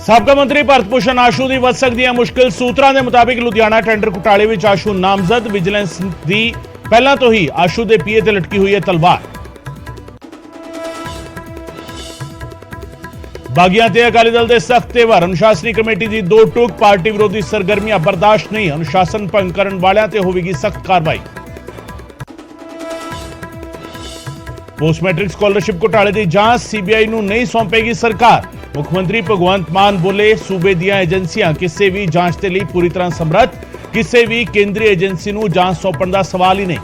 ਸਾਬਕਾ ਮੰਤਰੀ ਭਾਰਤ ਭੂਸ਼ਣ ਆਸ਼ੂ ਦੀ ਵੱਧ ਸਕਦੀ ਹੈ ਮੁਸ਼ਕਿਲ। ਸੂਤਰਾਂ ਦੇ ਮੁਤਾਬਿਕ ਲੁਧਿਆਣਾ ਟੈਂਡਰ ਘੁਟਾਲੇ ਵਿੱਚ ਆਸ਼ੂ ਨਾਮਜ਼ਦ। ਵਿਜੀਲੈਂਸ ਦੀ ਪਹਿਲਾਂ ਤੋਂ ਹੀ ਆਸ਼ੂ ਦੇ ਪੀਏ ਤੇ ਲਟਕੀ ਹੋਈ ਹੈ ਤਲਵਾਰ। ਬਾਗੀਆਂ ਤੇ ਅਕਾਲੀ ਦਲ ਦੇ ਸਖਤ ਤੇਵਰ। ਅਨੁਸ਼ਾਸਨੀ ਕਮੇਟੀ ਦੀ ਦੋ ਟੁਕ। ਪਾਰਟੀ ਵਿਰੋਧੀ ਸਰਗਰਮੀਆਂ ਬਰਦਾਸ਼ਤ ਨਹੀਂ। ਅਨੁਸ਼ਾਸਨ ਭੰਗ ਕਰਨ ਵਾਲਿਆਂ ਤੇ ਹੋਵੇਗੀ ਸਖਤ ਕਾਰਵਾਈ। पोस्ट मैट्रिक स्कॉलरशिप घोटाले की जांच सीबीआई ਨੂੰ नहीं सौंपेगी सरकार। मुख मंत्री भगवंत मान बोले सूबे ਦੀਆਂ एजेंसियां किसी भी जांच के लिए पूरी तरह समर्थ। किसी भी केंद्रीय एजेंसी ਨੂੰ जांच सौंपਣ ਦਾ सवाल ही नहीं।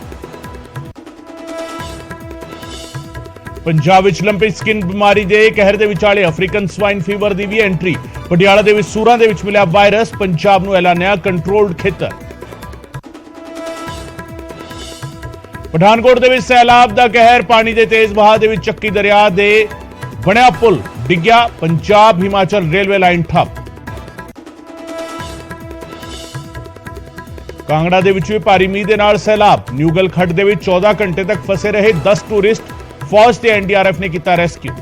पंजाब ਵਿੱਚ ਲੰਪਿਕ ਸਕਿਨ ਬਿਮਾਰੀ ਦੇ ਕਹਿਰ ਦੇ ਵਿਚਾਲੇ ਅਫਰੀਕਨ ਸਵਾਈਨ ਫੀਵਰ ਦੀ ਵੀ ਐਂਟਰੀ। ਪਟਿਆਲਾ ਦੇ ਵਿੱਚ ਸੂਰਾਂ ਦੇ ਵਿੱਚ ਮਿਲਿਆ ਵਾਇਰਸ। ਪੰਜਾਬ ਨੂੰ ਐਲਾਨਿਆ ਕੰਟਰੋਲਡ ਖੇਤਰ। ਪਠਾਨਕੋਟ ਦੇ ਵਿੱਚ ਸੈਲਾਬ ਦਾ ਕਹਿਰ। ਪਾਣੀ ਦੇ ਤੇਜ਼ ਵਹਾਅ ਦੇ ਵਿੱਚ ਚੱਕੀ ਦਰਿਆ ਦੇ ਬਣਿਆ ਪੁਲ ਡਿੱਗਿਆ। ਪੰਜਾਬ ਹਿਮਾਚਲ ਰੇਲਵੇ ਲਾਈਨ ਠੱਪ। ਕਾਂਗੜਾ ਦੇ ਵਿੱਚ ਵੀ ਭਾਰੀ ਮੀਂਹ ਦੇ ਨਾਲ ਸੈਲਾਬ। ਨਿਊਗਲ ਖੱਡ ਦੇ ਵਿੱਚ 14 ਘੰਟੇ ਤੱਕ ਫਸੇ ਰਹੇ 10 ਟੂਰਿਸਟ। ਫੌਜ ਤੇ ਐਨਡੀਆਰਐਫ ਨੇ ਕੀਤਾ ਰੈਸਕਿਊ।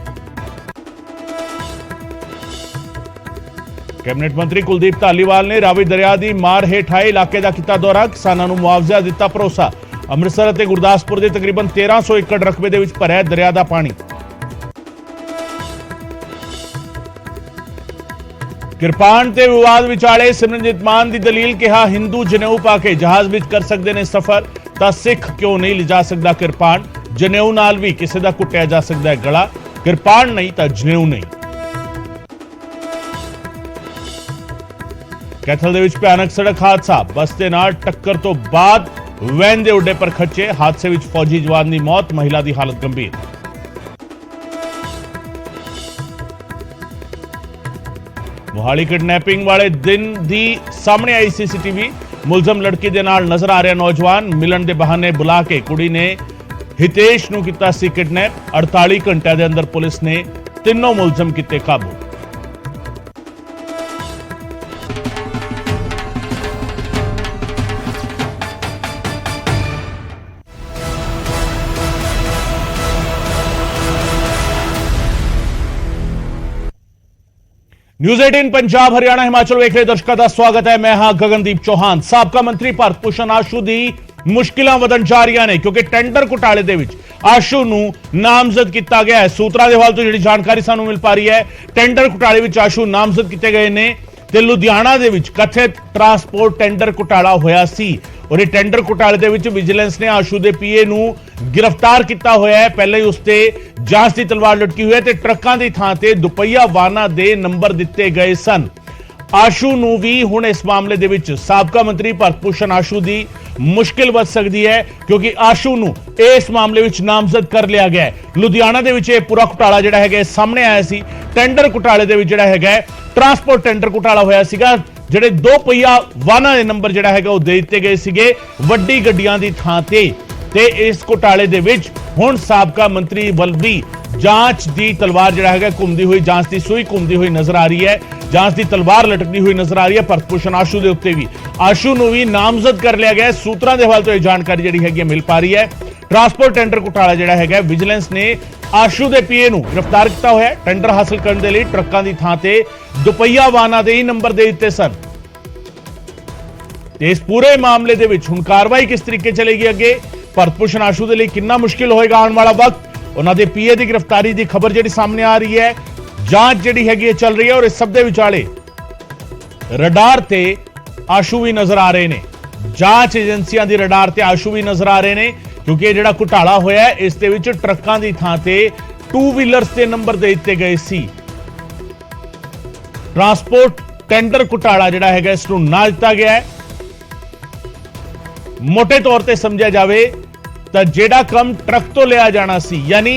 ਕੈਬਨਿਟ ਮੰਤਰੀ ਕੁਲਦੀਪ ਧਾਲੀਵਾਲ ਨੇ ਰਾਵੀ ਦਰਿਆ ਦੀ ਮਾਰ ਹੇਠ ਆਏ ਇਲਾਕੇ ਦਾ ਕੀਤਾ ਦੌਰਾ। ਕਿਸਾਨਾਂ ਨੂੰ ਮੁਆਵਜ਼ਾ ਦਿੱਤਾ ਭਰੋਸਾ। ਅੰਮ੍ਰਿਤਸਰ ਅਤੇ ਗੁਰਦਾਸਪੁਰ ਦੇ ਤਕਰੀਬਨ 1300 ਏਕੜ ਰਕਬੇ ਦੇ ਵਿੱਚ ਭਰਿਆ ਦਰਿਆ ਦਾ ਪਾਣੀ। ਕਿਰਪਾਨ ਤੇ ਵਿਵਾਦ ਵਿਚਾਲੇ ਸਿਮਰਨਜੀਤ ਮਾਨ ਦੀ ਦਲੀਲ। ਕਿਹਾ ਹਿੰਦੂ ਜਨੇਊ ਪਾ ਕੇ ਜਹਾਜ਼ ਵਿੱਚ ਕਰ ਸਕਦੇ ਨੇ ਸਫ਼ਰ ਤਾਂ ਸਿੱਖ ਕਿਉਂ ਨਹੀਂ ਲਿਜਾ ਸਕਦਾ ਕਿਰਪਾਨ। ਜਨੇਊ ਨਾਲ ਵੀ ਕਿਸੇ ਦਾ ਕੁੱਟਿਆ ਜਾ ਸਕਦਾ ਹੈ ਗਲਾ। ਕਿਰਪਾਨ ਨਹੀਂ ਤਾਂ ਜਨੇਊ ਨਹੀਂ। ਕੈਥਲ ਦੇ ਵਿੱਚ ਭਿਆਨਕ ਸੜਕ ਹਾਦਸਾ। ਬੱਸ ਦੇ ਨਾਲ ਟੱਕਰ ਤੋਂ ਬਾਅਦ ਵੈਨ ਦੇ ਉੱਡੇ ਪਰ ਖੱਚੇ। ਹਾਦਸੇ ਵਿੱਚ ਫੌਜੀ ਜਵਾਨ ਦੀ ਮੌਤ। ਮਹਿਲਾ ਦੀ ਹਾਲਤ ਗੰਭੀਰ। ਮੋਹਾਲੀ ਕਿਡਨੈਪਿੰਗ ਵਾਲੇ ਦਿਨ ਦੀ ਸਾਹਮਣੇ ਆਈ ਸੀਸੀਟੀਵੀ। ਮੁਲਜ਼ਮ ਲੜਕੀ ਦੇ ਨਾਲ ਨਜ਼ਰ ਆ ਰਿਹਾ ਨੌਜਵਾਨ। ਮਿਲਣ ਦੇ ਬਹਾਨੇ ਬੁਲਾ ਕੇ ਕੁੜੀ ਨੇ ਹਿਤੇਸ਼ ਨੂੰ ਕੀਤਾ ਸੀ ਕਿਡਨੈਪ। 48 ਘੰਟਿਆਂ ਦੇ ਅੰਦਰ ਪੁਲਿਸ ਨੇ ਤਿੰਨੋਂ ਮੁਲਜ਼ਮ ਕੀਤੇ ਕਾਬੂ। न्यूज़ 18 पंजाब हरियाणा हिमाचल वेख रहे दर्शकों का स्वागत है। मैं हां गगनदीप चौहान। साबका मंत्री भारत भूषण आशू दी मुश्किलां वधन जा रही ने क्योंकि टेंडर घोटाले दे विच आशू नूं नामजद किया गया है। सूत्रा दे हवाले तो जिहड़ी जानकारी सानूं मिल पा रही है, टेंडर घोटाले विच आशू नामजद किए गए ने ते लुधियाना दे विच कथित ट्रांसपोर्ट टेंडर घोटाला होया सी और ये टेंडर घोटाले दे विच विजिलेंस ने आशू दे पीए नूं गिरफ्तार किया होया है। पहले ही उसते जांच की तलवार लटकी हुई है ते ट्रकों की थां ते दुपहिया वाहनां दे नंबर दिते गए सन। आशू नूं भी हुण इस मामले दे विच साबका मंत्री भारत भूषण आशू दी मुश्किल वध सकदी है क्योंकि आशू नूं इस मामले विच नामजद कर लिया गया है। लुधियाना दे विच पूरा घोटाला जिहड़ा है सामने आया सी। टेंडर घोटाले दे विच जिहड़ा है ट्रांसपोर्ट टेंडर घोटाला होया सीगा। ਜਿਹੜੇ ਦੋ ਪਹੀਆ ਵਾਹਨਾਂ ਦੇ ਨੰਬਰ ਜਿਹੜਾ ਹੈਗਾ ਉਹ ਦੇ ਦਿੱਤੇ ਗਏ ਸੀਗੇ ਵੱਡੀ ਗੱਡੀਆਂ ਦੀ ਥਾਂ ਤੇ ਇਸ ਘੁਟਾਲੇ ਦੇ ਵਿੱਚ ਹੁਣ ਸਾਬਕਾ ਮੰਤਰੀ ਵੱਲ ਵੀ ਜਾਂਚ ਦੀ ਤਲਵਾਰ ਜਿਹੜਾ ਹੈਗਾ ਘੁੰਮਦੀ ਹੋਈ, ਜਾਂਚ ਦੀ ਸੂਈ ਘੁੰਮਦੀ ਹੋਈ ਨਜ਼ਰ ਆ ਰਹੀ ਹੈ। ਜਾਂਚ ਦੀ ਤਲਵਾਰ ਲਟਕਦੀ ਹੋਈ ਨਜ਼ਰ ਆ ਰਹੀ ਹੈ। ਭਾਰਤ ਭੂਸ਼ਣ ਆਸ਼ੂ ਦੇ ਉੱਤੇ ਵੀ ਆਸ਼ੂ ਨੂੰ ਵੀ ਨਾਮਜ਼ਦ ਕਰ ਲਿਆ ਗਿਆ। ਸੂਤਰਾਂ ਦੇ ਹਵਾਲੇ ਤੋਂ ਇਹ ਜਾਣਕਾਰੀ ਜਿਹੜੀ ਹੈਗੀ ਮਿਲ ਪਾ ਰਹੀ ਹੈ। ट्रांसपोर्ट टेंडर घोटाला जिहड़ा है विजिलेंस ने आशू के पीए नूं गिरफ्तार किया होया। टेंडर हासिल करने के लिए ट्रकों की थां ते दुपहिया वाहनां दे ही नंबर दे दिते सन। इस पूरे मामले दे विच हुण कार्रवाई किस तरीके चलेगी अगे, भारत भूषण आशू के लिए कितना मुश्किल होएगा आने वाला वक्त। उन्हां दे पीए की गिरफ्तारी की खबर जिहड़ी सामने आ रही है, जांच जिहड़ी हैगी चल रही है और इस सब दे विचाले रडार ते आशू भी नजर आ रहे हैं। जांच एजेंसियां दी रडार ते आशू भी नजर आ रहे हैं क्योंकि ये जिहड़ा घोटाला होया है इस दे विच ट्रकां दी थां ते टू व्हीलर्स के नंबर दे दिते गए सी। ट्रांसपोर्ट टेंडर घोटाला जिहड़ा है इस नूं ना दिता गया है। मोटे तौर पर समझा जाए तो जिहड़ा कम ट्रक तो लिया जाना सी यानी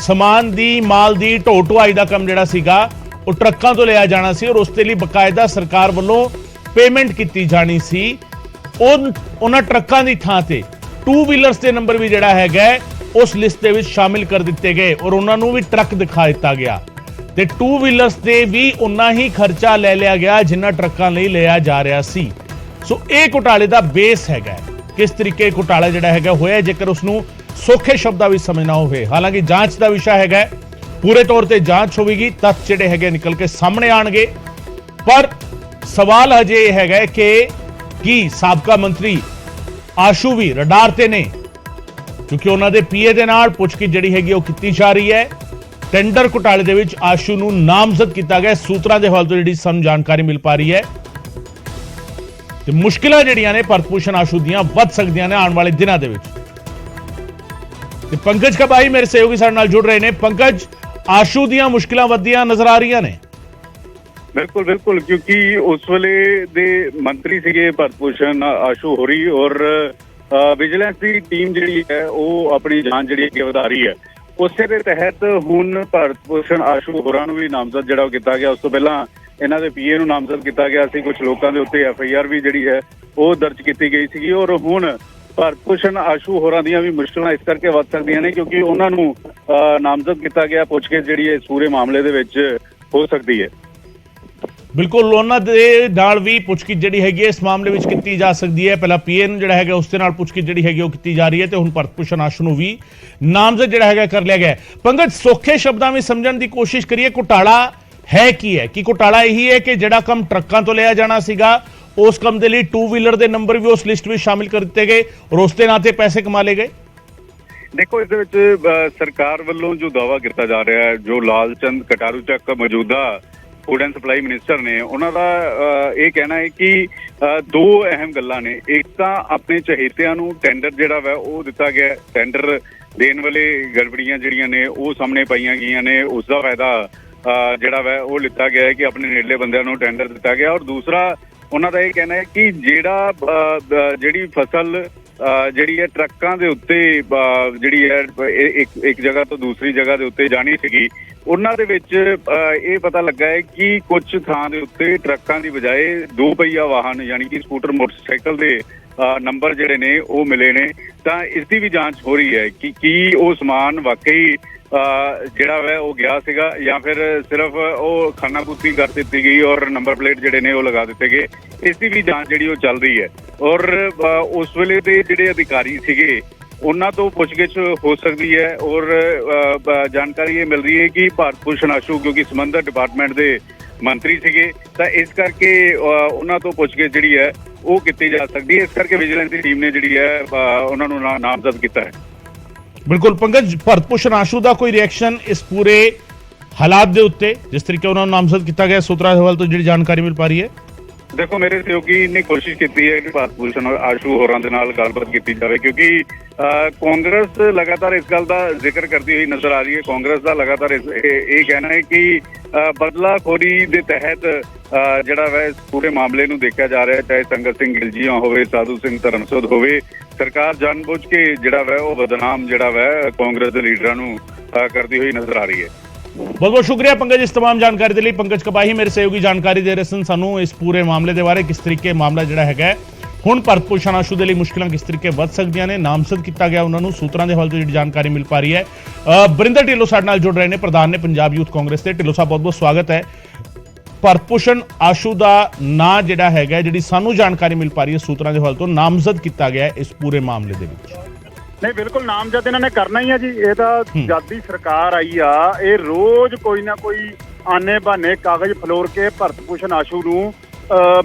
समान दी माल दी ढो ढुआई का कम जिहड़ा सीगा वो ट्रकों तो लिया जाना सी और उसके लिए बकायदा सरकार वालों पेमेंट की जानी सी। उन्हां ट्रकों की थां ते टू व्हीलर्स के नंबर भी जिहड़ा है उस लिस्ट दे विच शामिल कर दिते गए और उन्होंने भी ट्रक दिखा दिता गया ते टू व्हीलर्स ते भी उन्ना ही खर्चा ले लिया गया जिन्ना ट्रकों लई लिया जा रहा सी। सो ये घोटाले का बेस है किस तरीके घोटाला जिहड़ा है होया जेकर उसनूं सौखे शब्दां विच समझना होवे। हालांकि जांच का विषय है, पूरे तौर पर जांच होगी, तथ्य जिहड़े है निकल के सामने आएंगे ਪਰ ਸਵਾਲ ਹਜੇ ਇਹ ਹੈਗਾ ਕਿ ਕੀ ਸਾਬਕਾ ਮੰਤਰੀ ਆਸ਼ੂ ਵੀ ਰਡਾਰ ਤੇ ਨੇ, ਕਿਉਂਕਿ ਉਹਨਾਂ ਦੇ ਪੀਏ ਦੇ ਨਾਲ ਪੁੱਛਗਿੱਛ ਜਿਹੜੀ ਹੈਗੀ ਉਹ ਕੀਤੀ ਜਾ ਰਹੀ ਹੈ। ਟੈਂਡਰ ਘੁਟਾਲੇ ਦੇ ਵਿੱਚ ਆਸ਼ੂ ਨੂੰ ਨਾਮਜ਼ਦ ਕੀਤਾ ਗਿਆ, ਸੂਤਰਾਂ ਦੇ ਹਵਾਲੇ ਤੋਂ ਜਿਹੜੀ ਸਾਨੂੰ ਜਾਣਕਾਰੀ ਮਿਲ ਪਾ ਰਹੀ ਹੈ। ਤੇ ਮੁਸ਼ਕਿਲਾਂ ਜਿਹੜੀਆਂ ਨੇ ਭਾਰਤ ਭੂਸ਼ਣ ਆਸ਼ੂ ਦੀਆਂ ਵੱਧ ਸਕਦੀਆਂ ਨੇ ਆਉਣ ਵਾਲੇ ਦਿਨਾਂ ਦੇ ਵਿੱਚ। ਤੇ ਪੰਕਜ ਕਬਾਈ ਮੇਰੇ ਸਹਿਯੋਗੀ ਸਾਡੇ ਨਾਲ ਜੁੜ ਰਹੇ ਨੇ। ਪੰਕਜ, ਆਸ਼ੂ ਦੀਆਂ ਮੁਸ਼ਕਿਲਾਂ ਵੱਧਦੀਆਂ ਨਜ਼ਰ ਆ ਰਹੀਆਂ ਨੇ। ਬਿਲਕੁਲ ਬਿਲकुल, क्योंकि उस वेले दे मंत्री सीगे भारत भूषण आशू होरी और विजिलेंस की टीम जिहड़ी है वो अपनी जांच जिहड़ी अगे वधा रही है। उसे दे तहत हुण भारत भूषण आशू होरां नूं भी नामजद जिहड़ा कीता गया। उस तो पहलां इन्हां दे पीए नूं नामजद कीता गया सी। कुछ लोकां दे उत्ते FIR भी जिहड़ी है वो दर्ज कीती गई सीगी और हुण भारत भूषण आशू होरां दीयां भी मुश्किलां इस करके वध सकदियां ने क्योंकि उन्हां नूं नामजद कीता गया। पुछगिछ जिहड़ी है इस पूरे मामले दे विच हो सकदी है। ਬਿਲਕੁਲ, ਉਹਨਾਂ ਦੇ ਨਾਲ ਵੀ ਪੁੱਛਗਿੱਛ ਜਿਹੜੀ ਹੈਗੀ ਇਸ ਮਾਮਲੇ ਵਿੱਚ ਕੀਤੀ ਜਾ ਸਕਦੀ ਹੈ। ਪਹਿਲਾਂ ਪੀਏ ਨੂੰ ਜਿਹੜਾ ਹੈਗਾ ਉਸ ਦੇ ਨਾਲ ਪੁੱਛਗਿੱਛ ਜਿਹੜੀ ਹੈਗੀ ਉਹ ਕੀਤੀ ਜਾ ਰਹੀ ਹੈ ਤੇ ਹੁਣ ਭਾਰਤ ਭੂਸ਼ਣ ਆਸ਼ੂ ਨੂੰ ਵੀ ਨਾਮਜ਼ਦ ਜਿਹੜਾ ਹੈਗਾ ਕਰ ਲਿਆ ਗਿਆ। ਪੰਕਜ, ਸੌਖੇ ਸ਼ਬਦਾਂ ਵਿੱਚ ਸਮਝਣ ਦੀ ਕੋਸ਼ਿਸ਼ ਕਰੀਏ, ਘੁਟਾਲਾ ਹੈ ਕੀ ਹੈ? ਕਿ ਘੁਟਾਲਾ ਇਹੀ ਹੈ ਕਿ ਜਿਹੜਾ ਕੰਮ ਟਰੱਕਾਂ ਤੋਂ ਲਿਆ ਜਾਣਾ ਸੀਗਾ ਉਸ ਕੰਮ ਦੇ ਲਈ 2 ਵੀਲਰ ਦੇ ਨੰਬਰ ਵੀ ਉਸ ਲਿਸਟ ਵਿੱਚ ਸ਼ਾਮਿਲ ਕਰ ਦਿੱਤੇ ਗਏ ਔਰ ਉਸ ਦੇ ਨਾਂ ਤੇ ਪੈਸੇ ਕਮਾ ਲਏ ਗਏ। ਦੇਖੋ, ਇਸ ਦੇ ਵਿੱਚ ਸਰਕਾਰ ਵੱਲੋਂ ਜੋ ਦਾਅਵਾ ਕੀਤਾ ਜਾ ਰਿਹਾ ਹੈ, ਜੋ ਲਾਲ ਚੰਦ ਕਟਾਰੂ ਚੱਕ ਮੌਜੂਦਾ फूड एंड सप्लाई मिनिस्टर ने उन्हों का यह कहना है कि दो अहम गल्लां ने। एक तो अपने चहेतियां नूं टेंडर जिहड़ा वा वो दिता गया, टेंडर देने वाले गड़बड़ियां जिहड़ियां ने वो सामने पाईयां गईयां ने, उसका फायदा जिहड़ा वा वो लिता गया है कि अपने नेड़ले बंदियां नूं टेंडर दिता गया। और दूसरा उन्हों का यह कहना है कि जिहड़ी फसल जिहड़ी है ट्रक्कां दे उत्ते जिहड़ी है एक जगह तो दूसरी जगह दे उत्ते जानी सीगी, उन्हां दे विच ये पता लगा है कि कुछ थां दे उत्ते ट्रक्कां दी बजाए 2 पहिया वाहन यानी कि स्कूटर मोटरसाइकिल दे नंबर जिहड़े ने वो मिले ने। तां इसदी भी जांच हो रही है कि वो समान वाकई जिहड़ा वै वो गया सीगा या फिर सिर्फ वो खानापूर्ति कर दी गई और नंबर प्लेट जिहड़े ने वो लगा दिते गए। इसकी भी जांच जिहड़ी वो चल रही है और उस वेले दे जिहड़े अधिकारी सीगे उन्हां तो पुछगिछ हो सकती है। और जानकारी ये मिल रही है कि भारत भूषण आशू क्योंकि संबंधित डिपार्टमेंट के मंत्री सीगे तां इस करके उन्हां तो पुछगिछ जिहड़ी है वो की जा सकती है। इस करके विजिलेंस की टीम ने जिहड़ी है उन्हां नूं नामजद किया है। बिल्कुल पंकज, भारत भूषण आशू का कोई रिएक्शन इस पूरे हालात के उत्ते जिस तरीके उन्होंने नामजद किया गया सूत्रा हवाले तो जी जानकारी मिल पा रही है? देखो, मेरे सहयोगी ने कोशिश की है कि भारत भूषण आशू होरां दे नाल गलबात की जाए क्योंकि कांग्रेस लगातार इस गल का जिक्र करती हुई नजर आ रही है। कांग्रेस का लगातार ये कहना है कि बदलाखोरी के तहत जिहड़ा वै इस पूरे मामले नूं देखा जा रहा है, चाहे संगत सिंह गिलजियां होवे, साधु सिंह धर्मसोध होवे, सरकार जानबूझ के जिहड़ा वै वो बदनाम जिहड़ा वै कांग्रेस के लीडरां नूं करती हुई नजर आ रही है। बहुत बहुत शुक्रिया पंकज इस तमाम जानकारी के लिए। पंकज कपाही मेरे सहयोगी जानकारी दे रहे सन सानू इस पूरे मामले के बारे, किस तरीके मामला जिहड़ा हैगा हुण भारत भूषण आशू के लिए मुश्किलां किस तरीके वध सकदियां ने। नामजद किया गया उन्होंने, सूत्रों के हवाले तो जी जानकारी मिल पा रही है। बरिंदर ढिल्लों साडे नाल जुड़ रहे हैं, प्रधान ने पंजाब यूथ कांग्रेस के। ढिल्लों साहब बहुत बहुत स्वागत है। भारत भूषण आशू का नां जिहड़ा हैगा जिहड़ी सानू जानकारी मिल पा रही है सूत्रों के हवाले तो नामजद किया गया इस पूरे मामले के विच। नहीं, बिल्कुल नामजद इन्होंने करना ही है जी। ये तो जद दी सरकार आई आ, ये रोज कोई ना कोई आने बहाने कागज फलोर के भारत भूषण आशू नूं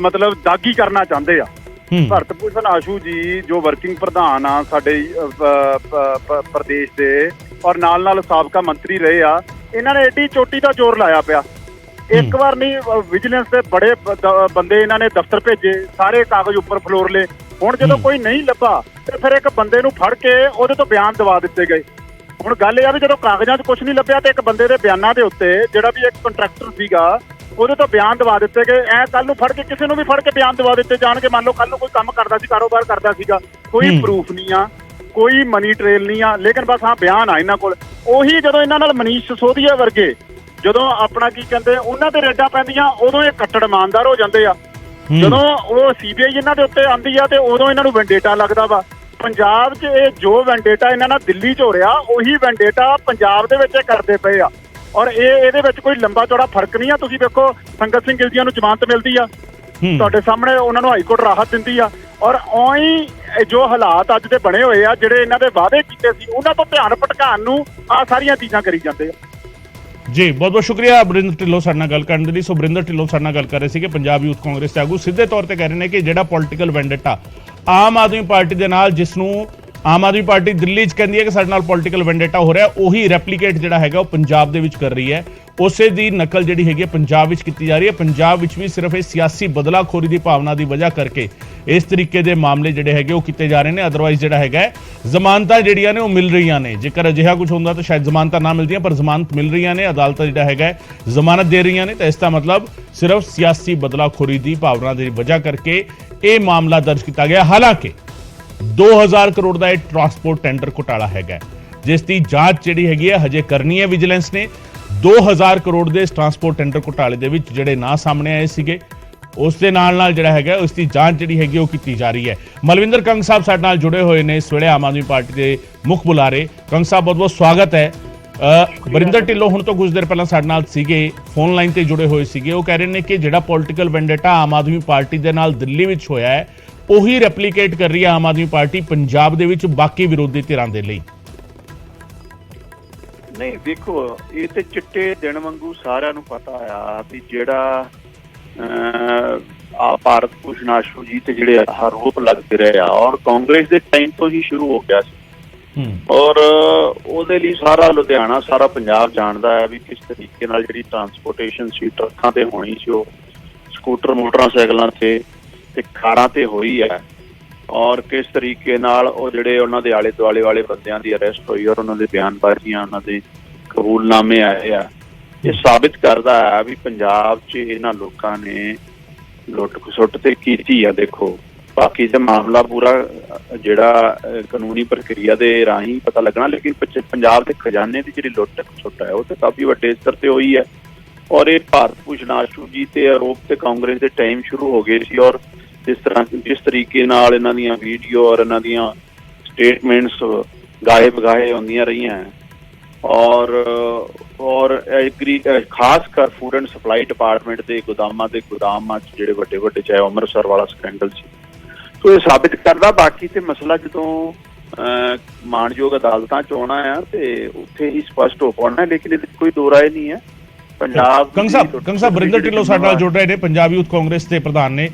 मतलब दागी करना चाहते आ। भारत भूषण आशू जी जो वर्किंग प्रधान आ साडे प्रदेश दे और नाल साबका मंत्री रहे आ, इन्होंने एडी चोटी का जोर लाया पिया। एक बार नहीं, विजिलेंस के बड़े बंदे इन्होंने दफ्तर भेजे, सारे कागज उपर फलोर ले। हुण जदों कोई नहीं लभा ते फिर एक बंदे नूं फड़ के उहदे तो बयान दवा दिते गए। हुण गल इह आ वी जदों कागजां 'च कुछ नहीं लभ्या ते एक बंदे दे बयानां दे उत्ते जिहड़ा भी एक कंट्रैक्टर सीगा उहदे तो बयान दवा दिते गए। कल नूं फड़ के किसी नूं भी फड़ के बयान दवा दिते जाणगे। मान लो कल नूं कोई काम करदा सी, कारोबार करदा सीगा, कोई प्रूफ नहीं आ, कोई मनी ट्रेल नहीं आ, लेकिन बस हाँ बयान आ इन्हां कोल। उही जदों इन्हां नाल मनीष सिसोदिया वर्गे जदों अपना की कहंदे उन्हां ते रेडां पैंदियां उदों ये कट्टड़ इमानदार हो जांदे आ। जदों वो CBI इन्हां दे उत्ते आंदी आ ते उदों इन्हां नूं वैंडेटा लगदा वा। पंजाब 'च ये जो वैंडेटा इन्हां नाल दिल्ली 'च हो रहा उही वैंडेटा पंजाब दे विच करदे पए आ। और ये कोई लंबा चौड़ा फर्क नहीं है। तुसीं देखो संगत सिंह गिलजियां नूं जमानत मिलदी आ, तुहाडे सामने उन्हां नूं हाईकोर्ट राहत दिंदी आ। और उही जो हालात अज दे बने होए आ, जिहड़े इन्हां दे वादे कीते सी उन्हां तों ध्यान भटकाउण नूं आ सारीआं चीज़ां करी जांदे आ। ਜੀ ਬਹੁਤ ਬਹੁਤ ਸ਼ੁਕਰੀਆ ਬਰਿੰਦਰ ਢਿੱਲੋਂ ਸਾਡੇ ਨਾਲ ਗੱਲ ਕਰਨ ਦੇ ਲਈ। ਸੋ ਬਰਿੰਦਰ ਢਿੱਲੋਂ ਸਾਡੇ ਨਾਲ ਗੱਲ ਕਰ ਰਹੇ ਸੀ ਕਿ ਪੰਜਾਬ ਯੂਥ ਕਾਂਗਰਸ ਦੇ ਆਗੂ ਸਿੱਧੇ ਤੌਰ ਤੇ ਕਹਿ ਰਹੇ ਨੇ ਕਿ ਜਿਹੜਾ political vendetta Aam Aadmi party ਦੇ ਨਾਲ, ਜਿਸ ਨੂੰ ਆਮ ਆਦਮੀ ਪਾਰਟੀ ਦਿੱਲੀ 'ਚ ਕਹਿੰਦੀ ਹੈ ਕਿ ਸਾਡੇ ਨਾਲ ਪੋਲੀਟੀਕਲ ਵੈਂਡੇਟਾ ਹੋ ਰਿਹਾ, ਉਹੀ ਰੈਪਲੀਕੇਟ ਜਿਹੜਾ ਹੈਗਾ ਉਹ ਪੰਜਾਬ ਦੇ ਵਿੱਚ ਕਰ ਰਹੀ ਹੈ। ਉਸੇ ਦੀ ਨਕਲ ਜਿਹੜੀ ਹੈਗੀ ਪੰਜਾਬ ਵਿੱਚ ਕੀਤੀ ਜਾ ਰਹੀ ਹੈ। ਪੰਜਾਬ ਵਿੱਚ ਵੀ ਸਿਰਫ ਇਹ ਸਿਆਸੀ ਬਦਲਾਖੋਰੀ ਦੀ ਭਾਵਨਾ ਦੀ ਵਜ੍ਹਾ ਕਰਕੇ ਇਸ ਤਰੀਕੇ ਦੇ ਮਾਮਲੇ ਜਿਹੜੇ ਹੈਗੇ ਉਹ ਕੀਤੇ ਜਾ ਰਹੇ ਨੇ। ਅਦਰਵਾਈਜ਼ ਜਿਹੜਾ ਹੈਗਾ ਜ਼ਮਾਨਤਾਂ ਜਿਹੜੀਆਂ ਨੇ ਉਹ ਮਿਲ ਰਹੀਆਂ ਨੇ। ਜੇਕਰ ਅਜਿਹਾ ਕੁਝ ਹੁੰਦਾ ਤਾਂ ਸ਼ਾਇਦ ਜ਼ਮਾਨਤਾਂ ਨਾ ਮਿਲਦੀਆਂ, ਪਰ ਜ਼ਮਾਨਤ ਮਿਲ ਰਹੀਆਂ ਨੇ। ਅਦਾਲਤਾਂ ਜਿਹੜਾ ਹੈਗਾ ਜ਼ਮਾਨਤ ਦੇ ਰਹੀਆਂ ਨੇ। ਤਾਂ ਇਸ ਦਾ ਮਤਲਬ ਸਿਰਫ ਸਿਆਸੀ ਬਦਲਾਖੋਰੀ ਦੀ ਭਾਵਨਾ ਦੀ ਵਜ੍ਹਾ ਕਰਕੇ ਇਹ ਮਾਮਲਾ ਦਰਜ ਕੀਤਾ ਗਿਆ। ਹਾਲਾਂਕਿ 2000 ਕਰੋੜ ਦਾ ਇਹ ਟਰਾਂਸਪੋਰਟ ਟੈਂਡਰ ਘੁਟਾਲਾ ਹੈਗਾ, ਜਿਸ ਦੀ ਜਾਂਚ ਜਿਹੜੀ ਹੈਗੀ ਹੈ ਹਜੇ ਕਰਨੀ ਹੈ ਵਿਜੀਲੈਂਸ ਨੇ। 2000 ਕਰੋੜ ਦੇ ਟਰਾਂਸਪੋਰਟ ਟੈਂਡਰ ਘੁਟਾਲੇ ਦੇ ਵਿੱਚ ਜਿਹੜੇ ਨਾਂ ਸਾਹਮਣੇ ਆਏ ਸੀਗੇ, ਉਸ ਦੇ ਨਾਲ ਜਿਹੜਾ ਹੈਗਾ ਉਸ ਦੀ ਜਾਂਚ ਜਿਹੜੀ ਹੈਗੀ ਉਹ ਕੀਤੀ ਜਾ ਰਹੀ ਹੈ। ਮਲਵਿੰਦਰ ਕੰਗ ਸਾਹਿਬ ਸਾਡੇ ਨਾਲ ਜੁੜੇ ਹੋਏ ਨੇ ਇਸ ਵੇਲੇ, ਆਮ ਆਦਮੀ ਪਾਰਟੀ ਦੇ ਮੁੱਖ ਬੁਲਾਰੇ। ਕੰਗ ਸਾਹਿਬ ਬਹੁਤ ਬਹੁਤ ਸਵਾਗਤ ਹੈ। ਬਰਿੰਦਰ ਢਿੱਲੋਂ ਹੁਣ ਤੋਂ ਕੁਝ ਦੇਰ ਪਹਿਲਾਂ ਸਾਡੇ ਨਾਲ ਸੀਗੇ, ਫੋਨ ਲਾਈਨ ਤੇ ਜੁੜੇ ਹੋਏ ਸੀਗੇ। ਉਹ ਕਹਿ ਰਹੇ ਨੇ ਕਿ ਜਿਹੜਾ political vendetta Aam Aadmi party ਦੇ ਨਾਲ ਦਿੱਲੀ ਵਿੱਚ ਹੋਇਆ ਹੈ, ਉਹੀ ਰੈਪਲੀਕੇਟ ਕਰ ਰਹੀ ਹੈ ਆਮ ਆਦਮੀ ਪਾਰਟੀ ਪੰਜਾਬ ਦੇ ਵਿੱਚ ਬਾਕੀ ਵਿਰੋਧੀ ਧਿਰਾਂ ਦੇ ਲਈ। ਨਹੀਂ ਦੇਖੋ, ਇਹ ਤੇ ਚਿੱਟੇ ਦਿਨ ਵਾਂਗੂ ਸਾਰਿਆਂ ਨੂੰ ਪਤਾ ਆ ਵੀ ਜਿਹੜਾ ਆ ਭਾਰਤ ਭੂਸ਼ਣ ਆਸ਼ੂ ਜੀ ਤੇ ਜਿਹੜੇ ਆਰੋਪ ਲੱਗਦੇ ਰਹੇ ਆ, ਔਰ ਕਾਂਗਰਸ ਦੇ ਟਾਈਮ ਤੋਂ ਹੀ ਸ਼ੁਰੂ ਹੋ ਗਿਆ ਸੀ। ਔਰ ਉਹਦੇ ਲਈ ਸਾਰਾ ਲੁਧਿਆਣਾ, ਸਾਰਾ ਪੰਜਾਬ ਜਾਣਦਾ ਹੈ ਵੀ ਕਿਸ ਤਰੀਕੇ ਨਾਲ ਜਿਹੜੀ ਟਰਾਂਸਪੋਰਟੇਸ਼ਨ ਸੀ ਟਰੱਕਾਂ ਤੇ ਹੋਣੀ ਸੀ, ਉਹ ਸਕੂਟਰ ਮੋਟਰਸਾਈਕਲਾਂ ਤੇ ਕਾਰਾਂ ਤੇ ਹੋਈ ਹੈ। ਔਰ ਕਿਸ ਤਰੀਕੇ ਨਾਲ ਉਹ ਜਿਹੜੇ ਉਹਨਾਂ ਦੇ ਆਲੇ ਦੁਆਲੇ ਵਾਲੇ ਬੰਦਿਆਂ ਦੀ ਅਰੈਸਟ ਹੋਈ ਔਰ ਉਹਨਾਂ ਦੇ ਬਿਆਨਬਾਜ਼ੀਆਂ, ਉਹਨਾਂ ਦੇ ਕਬੂਲਨਾਮੇ ਆਏ ਆ। ਇਹ ਸਾਬਿਤ ਕਰਦਾ ਹੈ ਵੀ ਪੰਜਾਬ 'ਚ ਇਹਨਾਂ ਲੋਕਾਂ ਨੇ ਲੁੱਟ ਖਸੁੱਟ ਤੇ ਕੀਤੀ ਆ। ਦੇਖੋ, ਬਾਕੀ ਦਾ ਮਾਮਲਾ ਪੂਰਾ ਜਿਹੜਾ ਕਾਨੂੰਨੀ ਪ੍ਰਕਿਰਿਆ ਦੇ ਰਾਹੀਂ ਪਤਾ ਲੱਗਣਾ, ਲੇਕਿਨ ਪੰਜਾਬ ਦੇ ਖਜ਼ਾਨੇ ਦੀ ਜਿਹੜੀ ਲੁੱਟ ਖਸੁੱਟ ਹੈ ਉਹ ਤੇ ਕਾਫੀ ਵੱਡੇ ਸਤਰ ਤੇ ਹੋਈ ਹੈ। ਔਰ ਇਹ ਭਾਰਤ ਭੂਸ਼ਣ ਆਸ਼ੂ ਜੀ ਤੇ ਆਰੋਪ ਤੇ ਕਾਂਗਰਸ ਦੇ ਟਾਈਮ ਸ਼ੁਰੂ ਹੋ ਗਏ ਸੀ। ਔਰ ਜਿਸ ਤਰੀਕੇ ਨਾਲ ਇਹਨਾਂ ਦੀਆਂ ਵੀਡੀਓ ਔਰ ਇਹਨਾਂ ਦੀਆਂ ਸਟੇਟਮੈਂਟਸ ਗਾਏ ਬਗਾਏ ਹੁੰਦੀਆਂ ਰਹੀਆਂ, ਔਰ ਖਾਸ ਕਰ ਫੂਡ ਐਂਡ ਸਪਲਾਈ ਡਿਪਾਰਟਮੈਂਟ ਦੇ ਗੋਦਾਮਾਂ 'ਚ ਜਿਹੜੇ ਵੱਡੇ ਵੱਡੇ, ਚਾਹੇ ਅੰਮ੍ਰਿਤਸਰ ਵਾਲਾ ਸਕੈਂਡਲ ਸੀ, ਸੋ ਇਹ ਸਾਬਿਤ ਕਰਦਾ। ਬਾਕੀ ਤੇ ਮਸਲਾ ਜਦੋਂ ਮਾਣਯੋਗ ਅਦਾਲਤਾਂ 'ਚ ਆਉਣਾ ਆ ਤੇ ਉੱਥੇ ਹੀ ਸਪਸ਼ਟ ਹੋ ਪਾਉਣਾ, ਲੇਕਿਨ ਇਹਦੇ ਕੋਈ ਦੋ ਰਾਏ ਨਹੀਂ ਹੈ। ਪੰਜਾਬ ਕੰਗ ਸਾਹਿਬ ਬਰਿੰਦਰ ਢਿੱਲੋਂ ਸਾਡੇ ਨਾਲ ਜੁੜ ਰਹੇ ਨੇ, ਪੰਜਾਬ ਯੂਥ ਕਾਂਗਰਸ ਦੇ ਪ੍ਰਧਾਨ ਨੇ।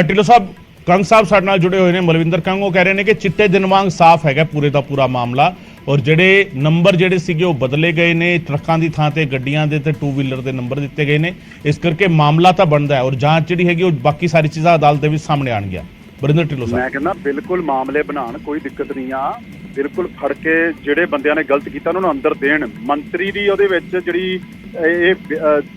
ਢਿੱਲੋਂ ਸਾਹਿਬ, ਕੰਗ ਸਾਹਿਬ ਸਾਡੇ ਨਾਲ ਜੁੜੇ ਹੋਏ ਨੇ, ਮਲਵਿੰਦਰ ਕੰਗ। ਉਹ ਕਹਿ ਰਹੇ ਨੇ ਕਿ ਚਿੱਟੇ ਦਿਨ ਵਾਂਗ ਸਾਫ਼ ਹੈਗਾ ਪੂਰੇ ਦਾ ਪੂਰਾ ਮਾਮਲਾ, ਔਰ ਜਿਹੜੇ ਨੰਬਰ ਜਿਹੜੇ ਸੀਗੇ ਉਹ ਬਦਲੇ ਗਏ ਨੇ, ਟਰੱਕਾਂ ਦੀ ਥਾਂ ਤੇ ਗੱਡੀਆਂ ਦੇ ਤੇ 2 ਵੀਲਰ ਦੇ ਨੰਬਰ ਦਿੱਤੇ ਗਏ ਨੇ। ਇਸ ਕਰਕੇ ਮਾਮਲਾ ਤਾਂ ਬਣਦਾ ਹੈ, ਔਰ ਜਾਂਚ ਜਿਹੜੀ ਹੈਗੀ ਉਹ ਬਾਕੀ ਸਾਰੀ ਚੀਜ਼ਾਂ ਅਦਾਲਤ ਦੇ ਵਿੱਚ ਸਾਹਮਣੇ ਆਉਣਗੀਆਂ। ਬਰਿੰਦਰ ਢਿੱਲੋਂ ਸਾਹਿਬ, ਮੈਂ ਕਹਿੰਦਾ ਬਿਲਕੁਲ ਮਾਮਲੇ ਬਣਾਉਣ, ਕੋਈ ਦਿੱਕਤ ਨਹੀਂ ਆ। ਬਿਲਕੁਲ ਫੜ ਕੇ ਜਿਹੜੇ ਬੰਦਿਆਂ ਨੇ ਗਲਤ ਕੀਤਾ ਉਹਨਾਂ ਨੂੰ ਅੰਦਰ ਦੇਣ। ਮੰਤਰੀ ਦੀ ਉਹਦੇ ਵਿੱਚ ਜਿਹੜੀ ਇਹ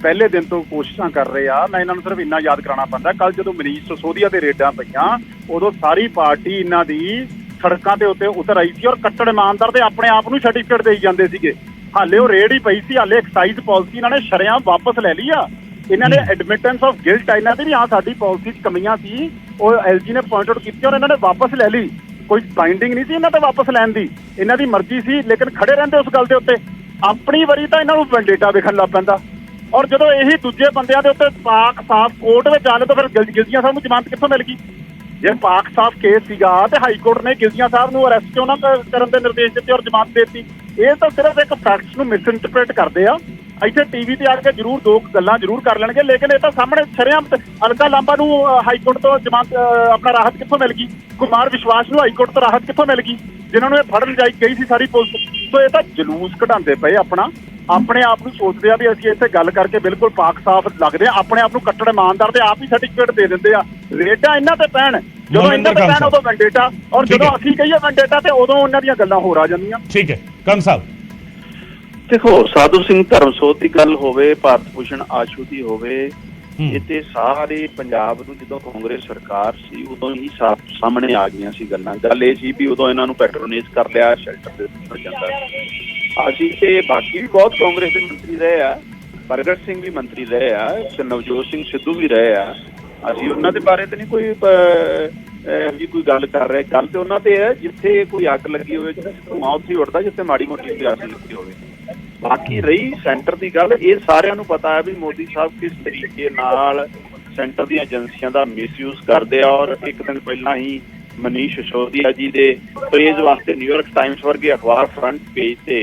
ਪਹਿਲੇ ਦਿਨ ਤੋਂ ਕੋਸ਼ਿਸ਼ਾਂ ਕਰ ਰਹੇ ਆ, ਮੈਂ ਇਹਨਾਂ ਨੂੰ ਸਿਰਫ ਇੰਨਾ ਯਾਦ ਕਰਾਉਣਾ ਪੈਂਦਾ, ਕੱਲ ਜਦੋਂ ਮਨੀਸ਼ ਸਿਸੋਦੀਆ ਦੇ ਰੇਡਾਂ ਪਈਆਂ ਉਦੋਂ ਸਾਰੀ ਪਾਰਟੀ ਇਹਨਾਂ ਦੀ ਸੜਕਾਂ ਦੇ ਉੱਤੇ ਉਤਰ ਆਈ ਸੀ, ਔਰ ਕੱਟੜ ਇਮਾਨਦਾਰ ਦੇ ਆਪਣੇ ਆਪ ਨੂੰ ਸਰਟੀਫਿਕੇਟ ਦੇਈ ਜਾਂਦੇ ਸੀਗੇ। ਹਾਲੇ ਉਹ ਰੇਡ ਹੀ ਪਈ ਸੀ, ਹਾਲੇ ਐਕਸਾਈਜ਼ ਪਾਲਿਸੀ ਇਹਨਾਂ ਨੇ ਸ਼ਰੇਆਮ ਵਾਪਸ ਲੈ ਲਈ ਆ। ਇਹਨਾਂ ਨੇ ਐਡਮਿਟੈਂਸ ਆਫ ਗਿਲਟ ਆ ਇਹਨਾਂ ਦੀ ਵੀ, ਹਾਂ ਸਾਡੀ ਪਾਲਿਸੀ 'ਚ ਕਮੀਆਂ ਸੀ, ਉਹ ਐਲਜੀ ਨੇ ਪੁਆਇੰਟ ਆਊਟ ਕੀਤੀ ਔਰ ਇਹਨਾਂ ਨੇ ਵਾਪਸ ਲੈ ਲਈ। ਕੋਈ ਬਾਈਂਡਿੰਗ ਨਹੀਂ ਸੀ ਇਹਨਾਂ ਤੇ ਵਾਪਸ ਲੈਣ ਦੀ, ਇਹਨਾਂ ਦੀ ਮਰਜ਼ੀ ਸੀ, ਲੇਕਿਨ ਖੜੇ ਰਹਿੰਦੇ ਉਸ ਗੱਲ ਦੇ ਉੱਤੇ। ਆਪਣੀ ਵਾਰੀ ਤਾਂ ਇਹਨਾਂ ਨੂੰ ਵੈਂਡੇਟਾ ਵੇਖਣ ਲੱਗ ਪੈਂਦਾ, ਔਰ ਜਦੋਂ ਇਹੀ ਦੂਜੇ ਬੰਦਿਆਂ ਦੇ ਉੱਤੇ ਪਾਕ ਸਾਫ਼ ਕੋਰਟ ਵਿੱਚ ਆਲੇ ਤਾਂ ਫਿਰ ਗਿਲਜੀਆਂ ਸਾਹਿਬ ਨੂੰ ਜ਼ਮਾਨਤ ਕਿੱਥੋਂ ਮਿਲ ਗਈ? ਜੇ ਪਾਕ ਸਾਫ਼ ਕੇਸ ਸੀਗਾ ਤੇ ਹਾਈ ਕੋਰਟ ਨੇ ਗਿਲਜੀਆਂ ਸਾਹਿਬ ਨੂੰ ਅਰੈਸਟ ਕਿਉਂ ਨਾ ਕਰਨ ਦੇ ਨਿਰਦੇਸ਼ ਦਿੱਤੇ ਔਰ ਜ਼ਮਾਨਤ ਦੇ ਦਿੱਤੀ? ਇਹ ਤਾਂ ਸਿਰਫ ਇੱਕ ਫੈਕਟਸ ਨੂੰ ਮਿਸਇੰਟਰਪ੍ਰੀਟ ਕਰਦੇ ਆ। ਇੱਥੇ ਟੀਵੀ ਤੇ ਆ ਕੇ ਜ਼ਰੂਰ ਦੋ ਗੱਲਾਂ ਜ਼ਰੂਰ ਕਰ ਲੈਣਗੇ, ਲੇਕਿਨ ਇਹ ਤਾਂ ਸਾਹਮਣੇ ਸ਼ਰੇਆਮ ਅਲਕਾ ਲਾਂਬਾ ਨੂੰ ਹਾਈ ਕੋਰਟ ਤੋਂ ਜ਼ਮਾਨਤ ਆਪਣਾ ਰਾਹਤ ਕਿੱਥੋਂ ਮਿਲ ਗਈ? ਕੁਮਾਰ ਵਿਸ਼ਵਾਸ ਨੂੰ ਹਾਈ ਕੋਰਟ ਤੋਂ ਰਾਹਤ ਕਿੱਥੋਂ ਮਿਲ ਗਈ, ਜਿਨ੍ਹਾਂ ਨੂੰ ਇਹ ਫੜਨ ਗਈ ਸੀ ਸਾਰੀ ਪੁਲਿਸ? ਸੋ ਇਹ ਤਾਂ ਜਲੂਸ ਕਢਾਉਂਦੇ ਪਏ ਆਪਣਾ, ਆਪਣੇ ਆਪ ਨੂੰ ਸੋਚਦੇ ਆ ਵੀ ਅਸੀਂ ਇੱਥੇ ਗੱਲ ਕਰਕੇ ਬਿਲਕੁਲ ਪਾਕ ਸਾਫ਼ ਲੱਗਦੇ ਆ, ਆਪਣੇ ਆਪ ਨੂੰ ਕੱਟੜ ਇਮਾਨਦਾਰ ਤੇ ਆਪ ਹੀ ਸਰਟੀਫਿਕੇਟ ਦੇ ਦਿੰਦੇ ਆ। ਰੇਟਾਂ ਇਹਨਾਂ ਤੇ ਪੈਣ, ਜਦੋਂ ਇਹਨਾਂ ਤੇ ਪੈਣ ਉਦੋਂ ਵੈਂਡੇਟਾ, ਔਰ ਜਦੋਂ ਅਸੀਂ ਕਹੀਏ ਵੈਂਡੇਟਾ ਤੇ ਉਦੋਂ ਉਹਨਾਂ ਦੀਆਂ ਗੱਲਾਂ ਹੋਰ ਆ ਜਾਂਦੀਆਂ। ਠੀਕ ਹੈ ਕੰਗ ਸਾਹਿਬ, ਦੇਖੋ, ਸਾਧੂ ਸਿੰਘ ਧਰਮਸੋਤ ਦੀ ਗੱਲ ਹੋਵੇ, ਭਾਰਤ ਭੂਸ਼ਣ ਆਸ਼ੂ ਦੀ ਹੋਵੇ, ਇਹ ਤੇ ਸਾਰੇ ਪੰਜਾਬ ਨੂੰ ਜਦੋਂ ਕਾਂਗਰਸ ਸਰਕਾਰ ਸੀ ਉਦੋਂ ਹੀ ਸਾਹਮਣੇ ਆ ਗਈਆਂ ਸੀ ਗੱਲਾਂ। ਗੱਲ ਇਹ ਸੀ ਵੀ ਉਦੋਂ ਇਹਨਾਂ ਨੂੰ ਪੈਟਰੋਨੇਜ ਕਰ ਲਿਆ, ਸ਼ੈਲਟਰ ਦੇ ਦਿੱਤਾ ਜਾਂਦਾ। ਅਸੀਂ ਤੇ ਬਾਕੀ ਵੀ ਬਹੁਤ ਕਾਂਗਰਸ ਦੇ ਮੰਤਰੀ ਰਹੇ ਆ, ਪ੍ਰਗਟ ਸਿੰਘ ਵੀ ਮੰਤਰੀ ਰਹੇ ਆ, ਨਵਜੋਤ ਸਿੰਘ ਸਿੱਧੂ ਵੀ ਰਹੇ ਆ। ਅਸੀਂ ਉਹਨਾਂ ਦੇ ਬਾਰੇ ਤੇ ਨਹੀਂ ਕੋਈ ਗੱਲ ਕਰ ਰਹੇ। ਗੱਲ ਤੇ ਉਹਨਾਂ ਤੇ ਹੈ ਜਿੱਥੇ ਕੋਈ ਅੱਗ ਲੱਗੀ ਹੋਵੇ, ਜਿੱਥੇ ਧੂੰਆਂ ਉੱਥੇ ਹੀ ਉੱਡਦਾ, ਜਿੱਥੇ ਮਾੜੀ ਮੋਟੀ ਪਿਆਸ ਲੱਗੀ ਹੋਵੇ। ਬਾਕੀ ਰਹੀ ਸੈਂਟਰ ਦੀ ਗੱਲ, ਇਹ ਸਾਰਿਆਂ ਨੂੰ ਪਤਾ ਹੈ ਵੀ ਮੋਦੀ ਸਾਹਿਬ ਕਿਸ ਤਰੀਕੇ ਨਾਲ ਸੈਂਟਰ ਦੀਆਂ ਏਜੰਸੀਆਂ ਦਾ ਮਿਸਯੂਜ਼ ਕਰਦੇ ਆ। ਔਰ ਇੱਕ ਦਿਨ ਪਹਿਲਾਂ ਹੀ ਮਨੀਸ਼ ਸਿਸੋਦੀਆ ਜੀ ਦੇ ਪ੍ਰੇਜ਼ ਵਾਸਤੇ ਨਿਊਯਾਰਕ ਟਾਈਮਸ ਵਰਗੇ ਅਖਬਾਰ ਫਰੰਟ ਪੇਜ ਤੇ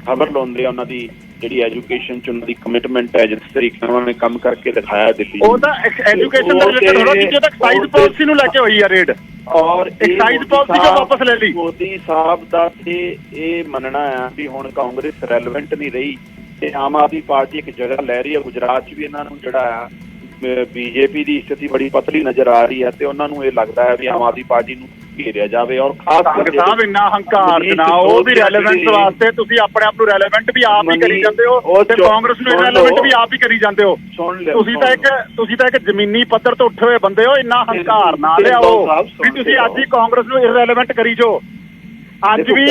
ਖਬਰ ਲਾਉਂਦੇ ਆ ਉਹਨਾਂ ਦੀ ਜਿਹੜੀ ਐਜੂਕੇਸ਼ਨ 'ਚ ਉਹਨਾਂ ਦੀ ਕਮਿਟਮੈਂਟ ਹੈ, ਜਿਸ ਤਰੀਕੇ ਨਾਲ ਉਹਨਾਂ ਨੇ ਕੰਮ ਕਰਕੇ ਦਿਖਾਇਆ ਦਿੱਲੀ ਉਹ ਤਾਂ ਐਜੂਕੇਸ਼ਨ ਦੇ ਰਿਲੇਟਡ ਹੋ ਰਿਹਾ, ਜਿਹਦੇ ਐਕਸਾਈਜ਼ ਪਾਲਿਸੀ ਨੂੰ ਲੈ ਕੇ ਹੋਈ ਆ ਰੇਡ, ਔਰ ਐਕਸਾਈਜ਼ ਪਾਲਿਸੀ ਜੋ ਵਾਪਸ ਲੈ ਲਈ। ਮੋਦੀ ਸਾਹਿਬ ਦਾ ਤੇ ਇਹ ਮੰਨਣਾ ਆ ਵੀ ਹੁਣ ਕਾਂਗਰਸ ਰੈਲੇਵੈਂਟ ਨਹੀਂ ਰਹੀ ਤੇ ਆਮ ਆਦਮੀ ਪਾਰਟੀ ਇੱਕ ਜਗ੍ਹਾ ਲੈ ਰਹੀ ਹੈ। ਗੁਜਰਾਤ 'ਚ ਵੀ ਇਹਨਾਂ ਨੂੰ ਜਿਹੜਾ ਆ ਬੀਜੇਪੀ ਦੀ ਸਥਿਤੀ ਬੜੀ ਪਤਲੀ ਨਜ਼ਰ ਆ ਰਹੀ ਹੈ ਤੇ ਉਹਨਾਂ ਨੂੰ ਇਹ ਲੱਗਦਾ ਹੈ ਵੀ ਆਮ ਆਦਮੀ ਪਾਰਟੀ ਨੂੰ ਘੇਰਿਆ ਜਾਵੇ। ਔਰ ਖਾਸ ਕਰਕੇ ਸਾਹਿਬ ਇੰਨਾ ਹੰਕਾਰ ਨਾ, ਉਹ ਵੀ ਰੈਲੇਵੈਂਸ ਵਾਸਤੇ ਤੁਸੀਂ ਆਪਣੇ ਆਪ ਨੂੰ ਰੈਲੇਵੈਂਟ ਵੀ ਆਪ ਹੀ ਕਰੀ ਜਾਂਦੇ ਹੋ ਤੇ ਕਾਂਗਰਸ ਨੂੰ ਰੈਲੇਵੈਂਟ ਵੀ ਆਪ ਹੀ ਕਰੀ ਜਾਂਦੇ ਹੋ। ਤੁਸੀਂ ਤਾਂ ਇੱਕ ਜ਼ਮੀਨੀ ਪੱਧਰ ਤੋਂ ਉੱਠੇ ਹੋਏ ਬੰਦੇ ਹੋ, ਇੰਨਾ ਹੰਕਾਰ ਨਾ ਲਿਆਓ ਵੀ ਤੁਸੀਂ ਅੱਜ ਹੀ ਕਾਂਗਰਸ ਨੂੰ ਇਰਰੈਲੇਵੈਂਟ ਕਰੀ ਜੋ। ਅੱਜ ਵੀ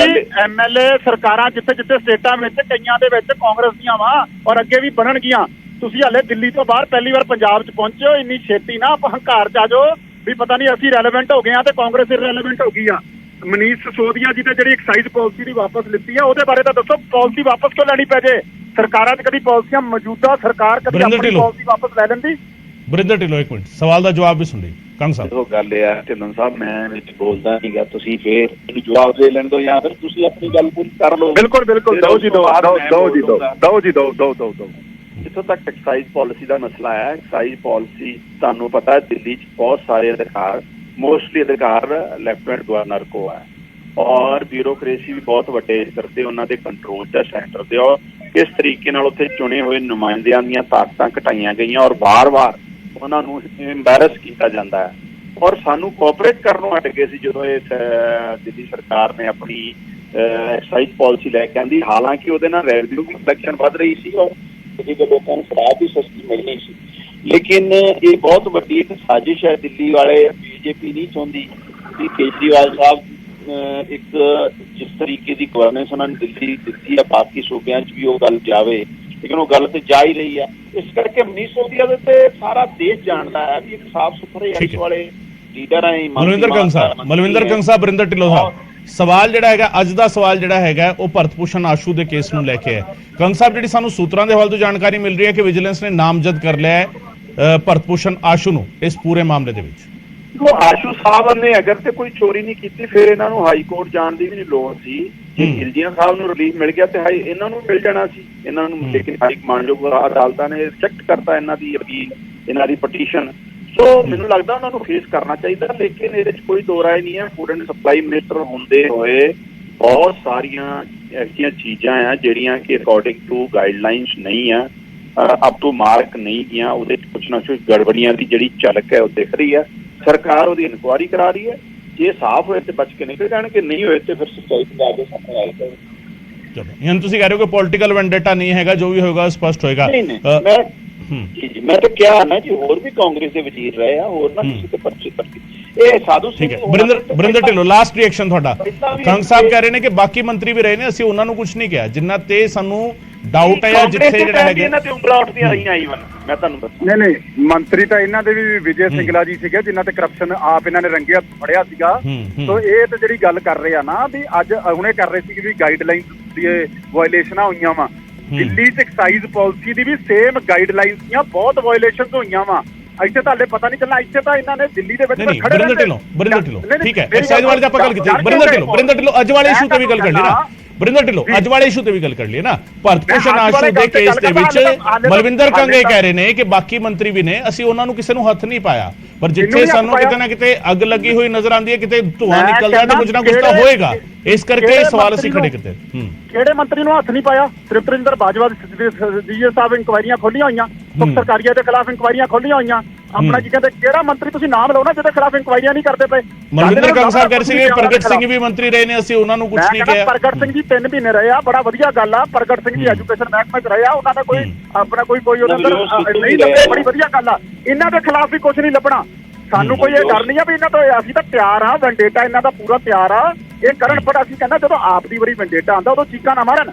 ਐਮਐਲਏ ਸਰਕਾਰਾਂ ਜਿੱਥੇ ਜਿੱਥੇ ਸਟੇਟਾਂ ਵਿੱਚ ਕਈਆਂ ਦੇ ਵਿੱਚ ਕਾਂਗਰਸ ਦੀਆਂ ਵਾ ਔਰ ਅੱਗੇ ਵੀ ਬਣਨਗੀਆਂ। ਤੁਸੀਂ ਹਲੇ ਦਿੱਲੀ ਤੋਂ ਬਾਹਰ ਪਹਿਲੀ ਵਾਰ ਪੰਜਾਬ 'ਚ ਪਹੁੰਚੇ ਹੋ, ਇੰਨੀ ਛੇਤੀ ਨਾ ਹੰਕਾਰ 'ਚ ਆ ਜਾਓ ਵੀ ਪਤਾ ਨਹੀਂ ਅਸੀਂ ਰੈਲੇਵੈਂਟ ਹੋ ਗਏ ਆ ਤੇ ਕਾਂਗਰਸ ਇਰਰੈਲੇਵੈਂਟ ਹੋ ਗਈ ਆ। ਮਨੀਸ਼ ਸਿਸੋਦੀਆ ਜੀ ਤੇ ਜਿਹੜੀ ਐਕਸਾਈਜ਼ ਪਾਲਿਸੀ ਦੀ ਵਾਪਸ ਲਿੱਤੀ ਆ, ਉਹਦੇ ਬਾਰੇ ਤਾਂ ਦੱਸੋ, ਪਾਲਿਸੀ ਵਾਪਸ ਕਿਉਂ ਲੈਣੀ ਪੈ ਜੇ? ਸਰਕਾਰਾਂ 'ਚ ਕਦੀ ਪਾਲਿਸੀਆਂ, ਮੌਜੂਦਾ ਸਰਕਾਰ ਕਦੀ ਆਪਣੀ ਪਾਲਿਸੀ ਵਾਪਸ ਲੈ ਲੈਂਦੀ? ਬਰਿੰਦਰ ਢਿੱਲੋਂ ਇੱਕ ਮਿੰਟ ਸਵਾਲ ਦਾ ਜਵਾਬ ਵੀ ਸੁਣ ਲਈ। ਕੰਗ ਸਾਹਿਬ ਉਹ ਗੱਲ ਇਹ ਹੈ ਢਿੱਲੋਂ ਸਾਹਿਬ, ਮੈਂ ਵਿੱਚ ਬੋਲਦਾ ਨਹੀਂਗਾ, ਤੁਸੀਂ ਫੇਰ ਇਹਨੂੰ ਜਵਾਬ ਦੇ ਲੈਣ ਦਿਓ ਜਾਂ ਫਿਰ ਤੁਸੀਂ ਆਪਣੀ ਗੱਲ ਪੂਰੀ ਕਰ ਲਓ। ਬਿਲਕੁਲ ਦੋ ਜੀ ਦੋ। ਜਿੱਥੋਂ ਤੱਕ ਐਕਸਾਈਜ਼ ਪਾਲਿਸੀ ਦਾ ਮਸਲਾ ਹੈ, ਐਕਸਾਈਜ਼ ਪਾਲਿਸੀ ਤੁਹਾਨੂੰ ਪਤਾ ਹੈ ਦਿੱਲੀ 'ਚ ਬਹੁਤ ਸਾਰੇ ਅਧਿਕਾਰ, ਮੋਸਟਲੀ ਅਧਿਕਾਰ ਲੈਫਟੀਨੈਂਟ ਗਵਰਨਰ ਕੋ ਹੈ ਔਰ ਬਿਊਰੋਕ੍ਰੇਸੀ ਵੀ ਬਹੁਤ ਵੱਡੇ ਕਰਦੇ ਉਹਨਾਂ ਦੇ ਕੰਟਰੋਲ 'ਚ ਸੈਂਟਰ ਦੇ। ਔਰ ਕਿਸ ਤਰੀਕੇ ਨਾਲ ਉੱਥੇ ਚੁਣੇ ਹੋਏ ਨੁਮਾਇੰਦਿਆਂ ਦੀਆਂ ਤਾਕਤਾਂ ਘਟਾਈਆਂ ਗਈਆਂ ਔਰ ਵਾਰ-ਵਾਰ ਉਹਨਾਂ ਨੂੰ ਐਮਬੈਰਸ ਕੀਤਾ ਜਾਂਦਾ ਹੈ ਔਰ ਸਾਨੂੰ ਕੋਆਪਰੇਟ ਕਰਨੋਂ ਹਟ ਗਏ ਸੀ ਜਦੋਂ ਇਹ ਦਿੱਲੀ ਸਰਕਾਰ ਨੇ ਆਪਣੀ ਐਕਸਾਈਜ਼ ਪਾਲਿਸੀ ਲੈ ਕੇ ਆਂਦੀ। ਹਾਲਾਂਕਿ ਉਹਦੇ ਨਾਲ ਰੈਵਨਿਊ ਦੀ ਕਲੈਕਸ਼ਨ ਵੱਧ ਰਹੀ ਸੀ ਔਰ ਲੋਕਾਂ ਨੂੰ ਸ਼ਰਾਬ ਵੀ ਸਸਤੀ ਮਿਲਣੀ ਸੀ, ਲੇਕਿਨ ਇਹ ਬਹੁਤ ਵੱਡੀ ਇੱਕ ਸਾਜ਼ਿਸ਼ ਹੈ। ਦਿੱਲੀ ਵਾਲੇ, ਬੀਜੇਪੀ ਨਹੀਂ ਚਾਹੁੰਦੀ ਕਿ ਕੇਜਰੀਵਾਲ ਸਾਹਿਬ ਇੱਕ ਜਿਸ ਤਰੀਕੇ ਦੀ ਗਵਰਨੈਂਸ ਉਹਨਾਂ ਨੇ ਦਿੱਲੀ ਦਿੱਤੀ ਹੈ ਬਾਕੀ ਸੂਬਿਆਂ 'ਚ ਵੀ ਉਹ ਗੱਲ ਜਾਵੇ, ਲੇਕਿਨ ਉਹ ਗੱਲ ਤੇ ਜਾ ਹੀ ਰਹੀ ਹੈ। ਇਸ ਕਰਕੇ ਮਨੀਸ਼ ਸਿਸੋਦੀਆ ਦੇ ਤੇ ਸਾਰਾ ਦੇਸ਼ ਜਾਣਦਾ ਹੈ ਵੀ ਇੱਕ ਸਾਫ਼ ਸੁਥਰੇ ਐਕਸ ਵਾਲੇ ਲੀਡਰ ਹੈ। ਮਲਵਿੰਦਰ ਕੰਗ ਸਾਹਿਬ, ਬਰਿੰਦਰ ਢਿੱਲੋਂ ਸਾਹਿਬ, ਸਵਾਲ ਜਿਹੜਾ ਹੈਗਾ ਅੱਜ ਦਾ ਸਵਾਲ ਜਿਹੜਾ ਹੈਗਾ ਉਹ ਭਰਤ ਭੂਸ਼ਣ ਆਸ਼ੂ ਦੇ ਕੇਸ ਨੂੰ ਲੈ ਕੇ ਹੈ। ਕੰਗ ਸਾਹਿਬ, ਜਿਹੜੀ ਸਾਨੂੰ ਸੂਤਰਾਂ ਦੇ ਹਵਾਲੇ ਤੋਂ ਜਾਣਕਾਰੀ ਮਿਲ ਰਹੀ ਹੈ ਕਿ ਵਿਜੀਲੈਂਸ ਨੇ ਨਾਮਜ਼ਦ ਕਰ ਲਿਆ ਹੈ ਭਰਤ ਭੂਸ਼ਣ ਆਸ਼ੂ ਨੂੰ ਇਸ ਪੂਰੇ ਮਾਮਲੇ ਦੇ ਵਿੱਚ। ਆਸ਼ੂ ਸਾਹਿਬ ਨੇ ਅਗਰ ਤੇ ਕੋਈ ਚੋਰੀ ਨਹੀਂ ਕੀਤੀ ਫਿਰ ਇਹਨਾਂ ਨੂੰ ਹਾਈ ਕੋਰਟ ਜਾਣ ਦੀ ਵੀ ਨਹੀਂ ਲੋੜ ਸੀ। ਜੇ ਗਿਲਜੀਆਂ ਸਾਹਿਬ ਨੂੰ ਰਿਲੀਫ ਮਿਲ ਗਿਆ ਤੇ ਇਹਨਾਂ ਨੂੰ ਮਿਲ ਜਾਣਾ ਸੀ ਇਹਨਾਂ ਨੂੰ, ਲੇਕਿਨ ਹਾਈ ਕਮਾਂਡਯੋਗ ਅਦਾਲਤਾਂ ਨੇ ਰਿਜੈਕਟ ਕਰਤਾ ਇਹਨਾਂ ਦੀ ਅਪੀਲ, ਇਹਨਾਂ ਦੀ ਪਟੀਸ਼ਨ। ਸੋ ਮੈਨੂੰ ਲੱਗਦਾ ਉਹਨਾਂ ਨੂੰ ਫੇਸ ਕਰਨਾ ਚਾਹੀਦਾ, ਲੇਕਿਨ ਇਹਦੇ 'ਚ ਕੋਈ ਦੋ ਰਾਏ ਨਹੀਂ ਹੈ। ਫੂਡ ਐਂਡ ਸਪਲਾਈ ਮਿਨਿਸਟਰ ਹੁੰਦੇ ਹੋਏ ਬਹੁਤ ਸਾਰੀਆਂ ਐਸੀਆਂ ਚੀਜ਼ਾਂ ਆ ਜਿਹੜੀਆਂ ਕਿ ਅਕੋਰਡਿੰਗ ਟੂ ਗਾਈਡਲਾਈਨਸ ਨਹੀਂ ਆ, ਅਪ ਟੂ ਮਾਰਕ ਨਹੀਂ ਗਈਆਂ। ਉਹਦੇ 'ਚ ਕੁਛ ਨਾ ਕੁਛ ਗੜਬੜੀਆਂ ਦੀ ਜਿਹੜੀ ਝਲਕ ਹੈ ਉਹ ਦਿਖ ਰਹੀ ਹੈ। ਸਰਕਾਰ ਉਹਦੀ ਇਨਕੁਆਇਰੀ ਕਰਾ ਰਹੀ ਹੈ, ਜੇ ਸਾਫ਼ ਹੋਏ ਤੇ ਬਚ ਕੇ ਨਿਕਲ ਜਾਣਗੇ, ਨਹੀਂ ਹੋਏ ਤੇ ਫਿਰ ਸੱਚਾਈ ਪੰਜਾਬ ਦੇ ਸਾਹਮਣੇ ਆਏਗੀ। ਚਲੋ, ਹੁਣ ਤੁਸੀਂ ਕਹਿ ਰਹੇ ਹੋ ਕਿ ਪੋਲੀਟੀਕਲ ਵੈਂਡੇਟਾ ਨਹੀਂ ਹੈਗਾ, ਜੋ ਵੀ ਹੋਏਗਾ ਸਪਸ਼ਟ ਹੋਏਗਾ। ਜੀ ਮੈਂ ਤਾਂ ਕਿਹਾ ਨਾ ਜੀ, ਹੋਰ ਵੀ ਕਾਂਗਰਸ ਦੇ ਵਜ਼ੀਰ ਰਹੇ ਆ, ਹੋਰ ਨਾ ਕਿਸੇ ਤੇ ਪਰਚੇ ਕਰਕੇ ਇਹ ਸਾਧੂ ਸਿੰਘ। ਠੀਕ ਹੈ, ਬਰਿੰਦਰ ਢਿੱਲੋਂ, ਲਾਸਟ ਰਿਐਕਸ਼ਨ ਤੁਹਾਡਾ। ਕੰਗ ਸਾਹਿਬ ਕਹਿ ਰਹੇ ਨੇ ਕਿ ਬਾਕੀ ਮੰਤਰੀ ਵੀ ਰਹੇ ਨੇ, ਅਸੀਂ ਉਹਨਾਂ ਨੂੰ ਕੁਝ ਨਹੀਂ ਕਿਹਾ, ਜਿੰਨਾ ਤੇ ਸਾਨੂੰ ਡਾਊਟ ਹੈ ਜਿੱਥੇ ਜਿਹੜਾ ਹੈਗਾ ਇਹਨਾਂ ਤੇ ਉਂਗਲਾਂ ਉੱਠਦੀਆਂ ਰਹੀਆਂ। ਈਵਨ ਮੈਂ ਤੁਹਾਨੂੰ ਦੱਸਾਂ, ਨਹੀਂ ਮੰਤਰੀ ਤਾਂ ਇਹਨਾਂ ਦੇ ਵੀ ਵਿਜੇ ਸਿੰਗਲਾ ਜੀ ਸੀਗੇ ਜਿਨ੍ਹਾਂ ਤੇ ਕਰਪਸ਼ਨ ਆਪ ਇਹਨਾਂ ਨੇ ਰੰਗੇ ਹੱਥ ਫੜਿਆ ਸੀਗਾ। ਸੋ ਇਹ ਤੇ ਜਿਹੜੀ ਗੱਲ ਕਰ ਰਹੇ ਆ ਨਾ ਵੀ ਅੱਜ ਹੁਣੇ ਕਰ ਰਹੇ ਸੀ ਵੀ ਗਾਈਡਲਾਈਨ ਦੀ ਵਾਇਲੇਸ਼ਨਾਂ ਹੋਈਆਂ ਵਾ ਦਿੱਲੀ 'ਚ। ਐਕਸਾਈਜ਼ ਪਾਲਿਸੀ ਦੀ ਵੀ ਸੇਮ ਗਾਈਡਲਾਈਨਸ ਦੀਆਂ ਬਹੁਤ ਵਾਇਲੇਸ਼ਨਸ ਹੋਈਆਂ ਵਾ। ਇੱਥੇ ਤਾਂ ਹਲੇ ਪਤਾ ਨਹੀਂ ਚੱਲਣਾ, ਇੱਥੇ ਤਾਂ ਇਹਨਾਂ ਨੇ ਦਿੱਲੀ ਦੇ ਵਿੱਚ ਖੜੇ ਬਰਿੰਦਰ ਢਿੱਲੋਂ ਠੀਕ ਹੈ, ਐਕਸਾਈਜ਼ ਵਾਲੇ ਦੀ ਆਪਾਂ ਗੱਲ ਕੀਤੀ। ਬਰਿੰਦਰ ਢਿੱਲੋਂ ਅੱਜ ਵਾਲੇ ਇਸ਼ੂ ਤੇ ਵੀ ਗੱਲ ਕਰ ਲਈ ਨਾ, ਬਰਿੰਦਰ ਢਿੱਲੋਂ ਅੱਜ ਵਾਲੇ ਇਸ਼ੂ ਤੇ ਵੀ ਗੱਲ ਕਰ ਲਈ ਨਾ। ਭਰਤ ਭੂਸ਼ਣ ਆਸ਼ੂ ਦੇ ਕੇਸ ਦੇ ਵਿੱਚ ਮਲਵਿੰਦਰ ਕੰਗ ਇਹ ਕਹਿ ਰਹੇ ਨੇ ਕਿ ਬਾਕੀ ਮੰਤਰੀ ਵੀ ਨੇ, ਅਸੀਂ ਉਹਨਾਂ ਨੂੰ ਕਿਸੇ ਨੂੰ ਹੱਥ ਨਹੀਂ ਪਾਇਆ, ਪਰ ਜਿੱਥੇ ਸਾਨੂੰ ਕਿਤੇ ਨਾ ਕਿਤੇ ਅੱਗ ਲੱਗੀ ਹੋਈ ਨਜ਼ਰ ਆਉਂਦੀ ਹੈ, ਕਿਤੇ ਧੂਆਂ ਨਿਕਲਦਾ ਤੇ ਕੁਝ ਨਾ ਕੁਝ ਤਾਂ ਹੋਏਗਾ। ਇਸ ਕਰਕੇ ਸਵਾਲ ਅਸੀਂ ਖੜੇ ਕੀਤੇ। ਕਿਹੜੇ ਮੰਤਰੀ ਨੂੰ ਹੱਥ ਨਹੀਂ ਪਾਇਆ? ਤ੍ਰਿਪਤ ਰੰਜਨ ਬਾਜਵਾ ਜੀ ਸਾਹਿਬ ਇਨਕੁਆਇਰੀਆਂ ਖੋਲੀਆਂ ਹੋਈਆਂ, ਸਰਕਾਰੀਆ ਦੇ ਖਿਲਾਫ ਇਨਕੁਆਇਰੀਆਂ ਖੋਲੀਆਂ ਹੋਈਆਂ। ਆਪਣਾ ਕੀ ਕਹਿੰਦੇ, ਕਿਹੜਾ ਮੰਤਰੀ ਤੁਸੀਂ ਨਾਮ ਲਓ ਨਾ ਜਿਹਦੇ ਖਿਲਾਫ ਇਨਕੁਆਇਰੀਆਂ ਨਹੀਂ ਕਰਦੇ ਪਏ? ਮਲਵਿੰਦਰ ਕੰਗ ਸਾਹਿਬ ਕਹਿ ਰਹੇ ਸੀ ਪ੍ਰਗਟ ਸਿੰਘ ਵੀ ਮੰਤਰੀ ਰਹੇ ਨੇ, ਅਸੀਂ ਉਹਨਾਂ ਨੂੰ ਕੁਝ ਨਹੀਂ ਕਿਹਾ। ਪ੍ਰਗਟ ਸਿੰਘ ਜੀ 3 ਮਹੀਨੇ ਰਹੇ ਆ, ਬੜਾ ਵਧੀਆ ਗੱਲ ਆ। ਪ੍ਰਗਟ ਸਿੰਘ ਜੀ ਐਜੂਕੇਸ਼ਨ ਮਹਿਕਮੇ 'ਚ ਰਹੇ ਆ, ਉਹਨਾਂ ਦਾ ਕੋਈ ਆਪਣਾ ਕੋਈ ਉਹਦੇ ਅੰਦਰ ਨਹੀਂ ਲੱਭੇ, ਬੜੀ ਵਧੀਆ ਗੱਲ ਆ। ਇਹਨਾਂ ਦੇ ਖਿਲਾਫ ਵੀ ਕੁਝ ਨਹੀਂ ਲੱਭਣਾ। ਸਾਨੂੰ ਕੋਈ ਇਹ ਡਰ ਨਹੀਂ ਆ ਵੀ ਇਹਨਾਂ ਤੋਂ, ਅਸੀਂ ਤਾਂ ਤਿਆਰ ਆ, ਵੈਂਡੇਟਾ ਇਹਨਾਂ ਦਾ ਪੂਰਾ ਤਿਆਰ ਆ, ਇਹ ਕਰਨ। ਪਰ ਅਸੀਂ ਕਹਿੰਦਾ ਜਦੋਂ ਆਪ ਦੀ ਵਾਰੀ ਵੈਂਡੇਟਾ ਆਉਂਦਾ ਉਦੋਂ ਚੀਕਾਂ ਨਾ ਮਾਰਨ।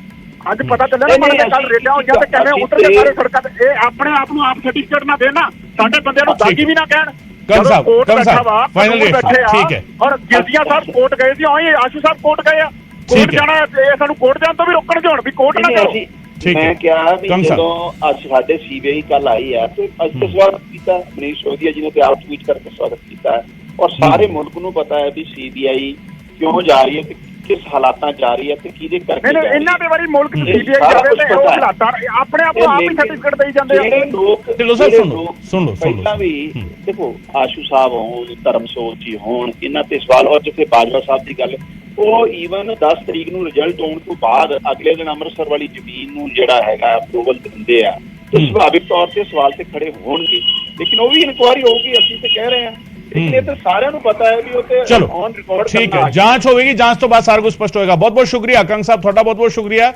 ਅੱਜ ਪਤਾ ਚੱਲਿਆ ਨਾ ਮਾਰਨ ਕੱਲ ਰੇਡਾਂ ਹੋਈਆਂ ਤੇ ਕਿਵੇਂ ਉਤਰ ਕੇ ਸਾਰੇ ਸੜਕਾਂ ਤੇ। ਇਹ ਆਪਣੇ ਆਪ ਨੂੰ ਆਪ ਸਰਟੀਫਿਕੇਟ ਨਾ ਦੇਣਾ, ਸਾਡੇ ਬੰਦਿਆਂ ਨੂੰ ਦਾਗੀ ਵੀ ਨਾ ਕਹਿਣ। ਕੰਗ ਸਾਹਿਬ ਫਾਈਨਲ ਠੀਕ ਹੈ। ਔਰ ਗਿਲਜੀਆਂ ਸਾਹਿਬ ਕੋਰਟ ਗਏ ਸੀ, ਆਸ਼ੂ ਸਾਹਿਬ ਕੋਰਟ ਗਏ ਆ, ਕੋਰਟ ਜਾਣਾ, ਇਹ ਸਾਨੂੰ ਕੋਰਟ ਜਾਣ ਤੋਂ ਵੀ ਰੋਕਣ ਹੋਣ ਵੀ ਕੋਰਟ ਨਾ ਜਾਓ। ਮੈਂ ਕਿਹਾ ਵੀ ਜਦੋਂ ਅੱਜ ਸਾਡੇ ਸੀਬੀਆਈ ਕੱਲ ਆਈ ਹੈ ਤੇ ਅੱਜ ਤੋਂ ਸਵਾਗਤ ਕੀਤਾ ਮਨੀਸ਼ ਸਿਸੋਦੀਆ ਜੀ ਨੇ ਤੇ ਆਪ ਟਵੀਟ ਕਰਕੇ ਸਵਾਗਤ ਕੀਤਾ ਹੈ। ਔਰ ਸਾਰੇ ਮੁਲਕ ਨੂੰ ਪਤਾ ਹੈ ਵੀ ਸੀਬੀਆਈ ਕਿਉਂ ਜਾ ਰਹੀ ਹੈ ਤੇ ਕਿਸ ਹਾਲਾਤਾਂ ਜਾ ਰਹੀ ਹੈ ਤੇ ਕਿਹਦੇ ਕਰਕੇ ਨਹੀਂ ਜਾ ਰਹੀ ਇਹਨਾਂ ਹੈ। ਦੇ ਵਾਰੀ ਮੁਲਕ ਇਹ ਸੀਬੀਆਈ ਸਾਰਾ ਜਾਵੇ ਕੁਛ ਤੇ ਉਹ ਪਤਾ ਹੈ। ਹਾਲਾਤਾਂ ਆਪਣੇ ਆਪ ਨੂੰ ਆਪ ਹੀ ਸਰਟੀਫਿਕੇਟ ਦੇਈ ਜਾਂਦੇ ਆ। ਜਿਹੜੇ ਲੋਕ ਢਿੱਲੋਂ ਸਾਹਿਬ ਜਿਹੜੇ ਸੁਣ ਲਓ, ਲੋਕ ਸੁਣ ਲਓ। ਪਹਿਲਾਂ ਵੀ ਦੇਖੋ ਆਸ਼ੂ ਸਾਹਿਬ ਹੋਣ, ਧਰਮਸੋਤ ਜੀ ਹੋਣ, ਇਹਨਾਂ ਤੇ ਸਵਾਲ, ਔਰ ਜਿੱਥੇ ਬਾਜਵਾ ਸਾਹਿਬ ਦੀ ਗੱਲ, ਉਹ ਈਵਨ 10 ਤਰੀਕ ਨੂੰ ਰਿਜ਼ਲਟ ਆਉਣ ਤੋਂ ਬਾਅਦ ਅਗਲੇ ਦਿਨ ਅੰਮ੍ਰਿਤਸਰ ਵਾਲੀ ਜ਼ਮੀਨ ਨੂੰ ਜਿਹੜਾ ਹੈਗਾ ਅਪਰੂਵਲ ਦਿੰਦੇ ਆ, ਤੇ ਸੁਭਾਵਿਕ ਤੌਰ ਤੇ ਸਵਾਲ ਤੇ ਖੜੇ ਹੋਣਗੇ, ਲੇਕਿਨ ਉਹ ਵੀ ਇਨਕੁਆਇਰੀ ਹੋਊਗੀ, ਅਸੀਂ ਤੇ ਕਹਿ ਰਹੇ ਹਾਂ। ਇਹ ਤਾਂ ਸਾਰਿਆਂ ਨੂੰ ਪਤਾ ਹੈ ਵੀ ਉਹ ਤੇ ਚਲੋ ਔਨ ਰਿਕਾਰਡ ਠੀਕ ਹੈ, ਜਾਂਚ ਹੋਵੇਗੀ, ਜਾਂਚ ਤੋਂ ਬਾਅਦ ਸਾਰਾ ਕੁਝ ਸਪਸ਼ਟ ਹੋਏਗਾ। ਬਹੁਤ ਬਹੁਤ ਸ਼ੁਕਰੀਆ ਕੰਗ ਸਾਹਿਬ, ਤੁਹਾਡਾ ਬਹੁਤ ਬਹੁਤ ਸ਼ੁਕਰੀਆ।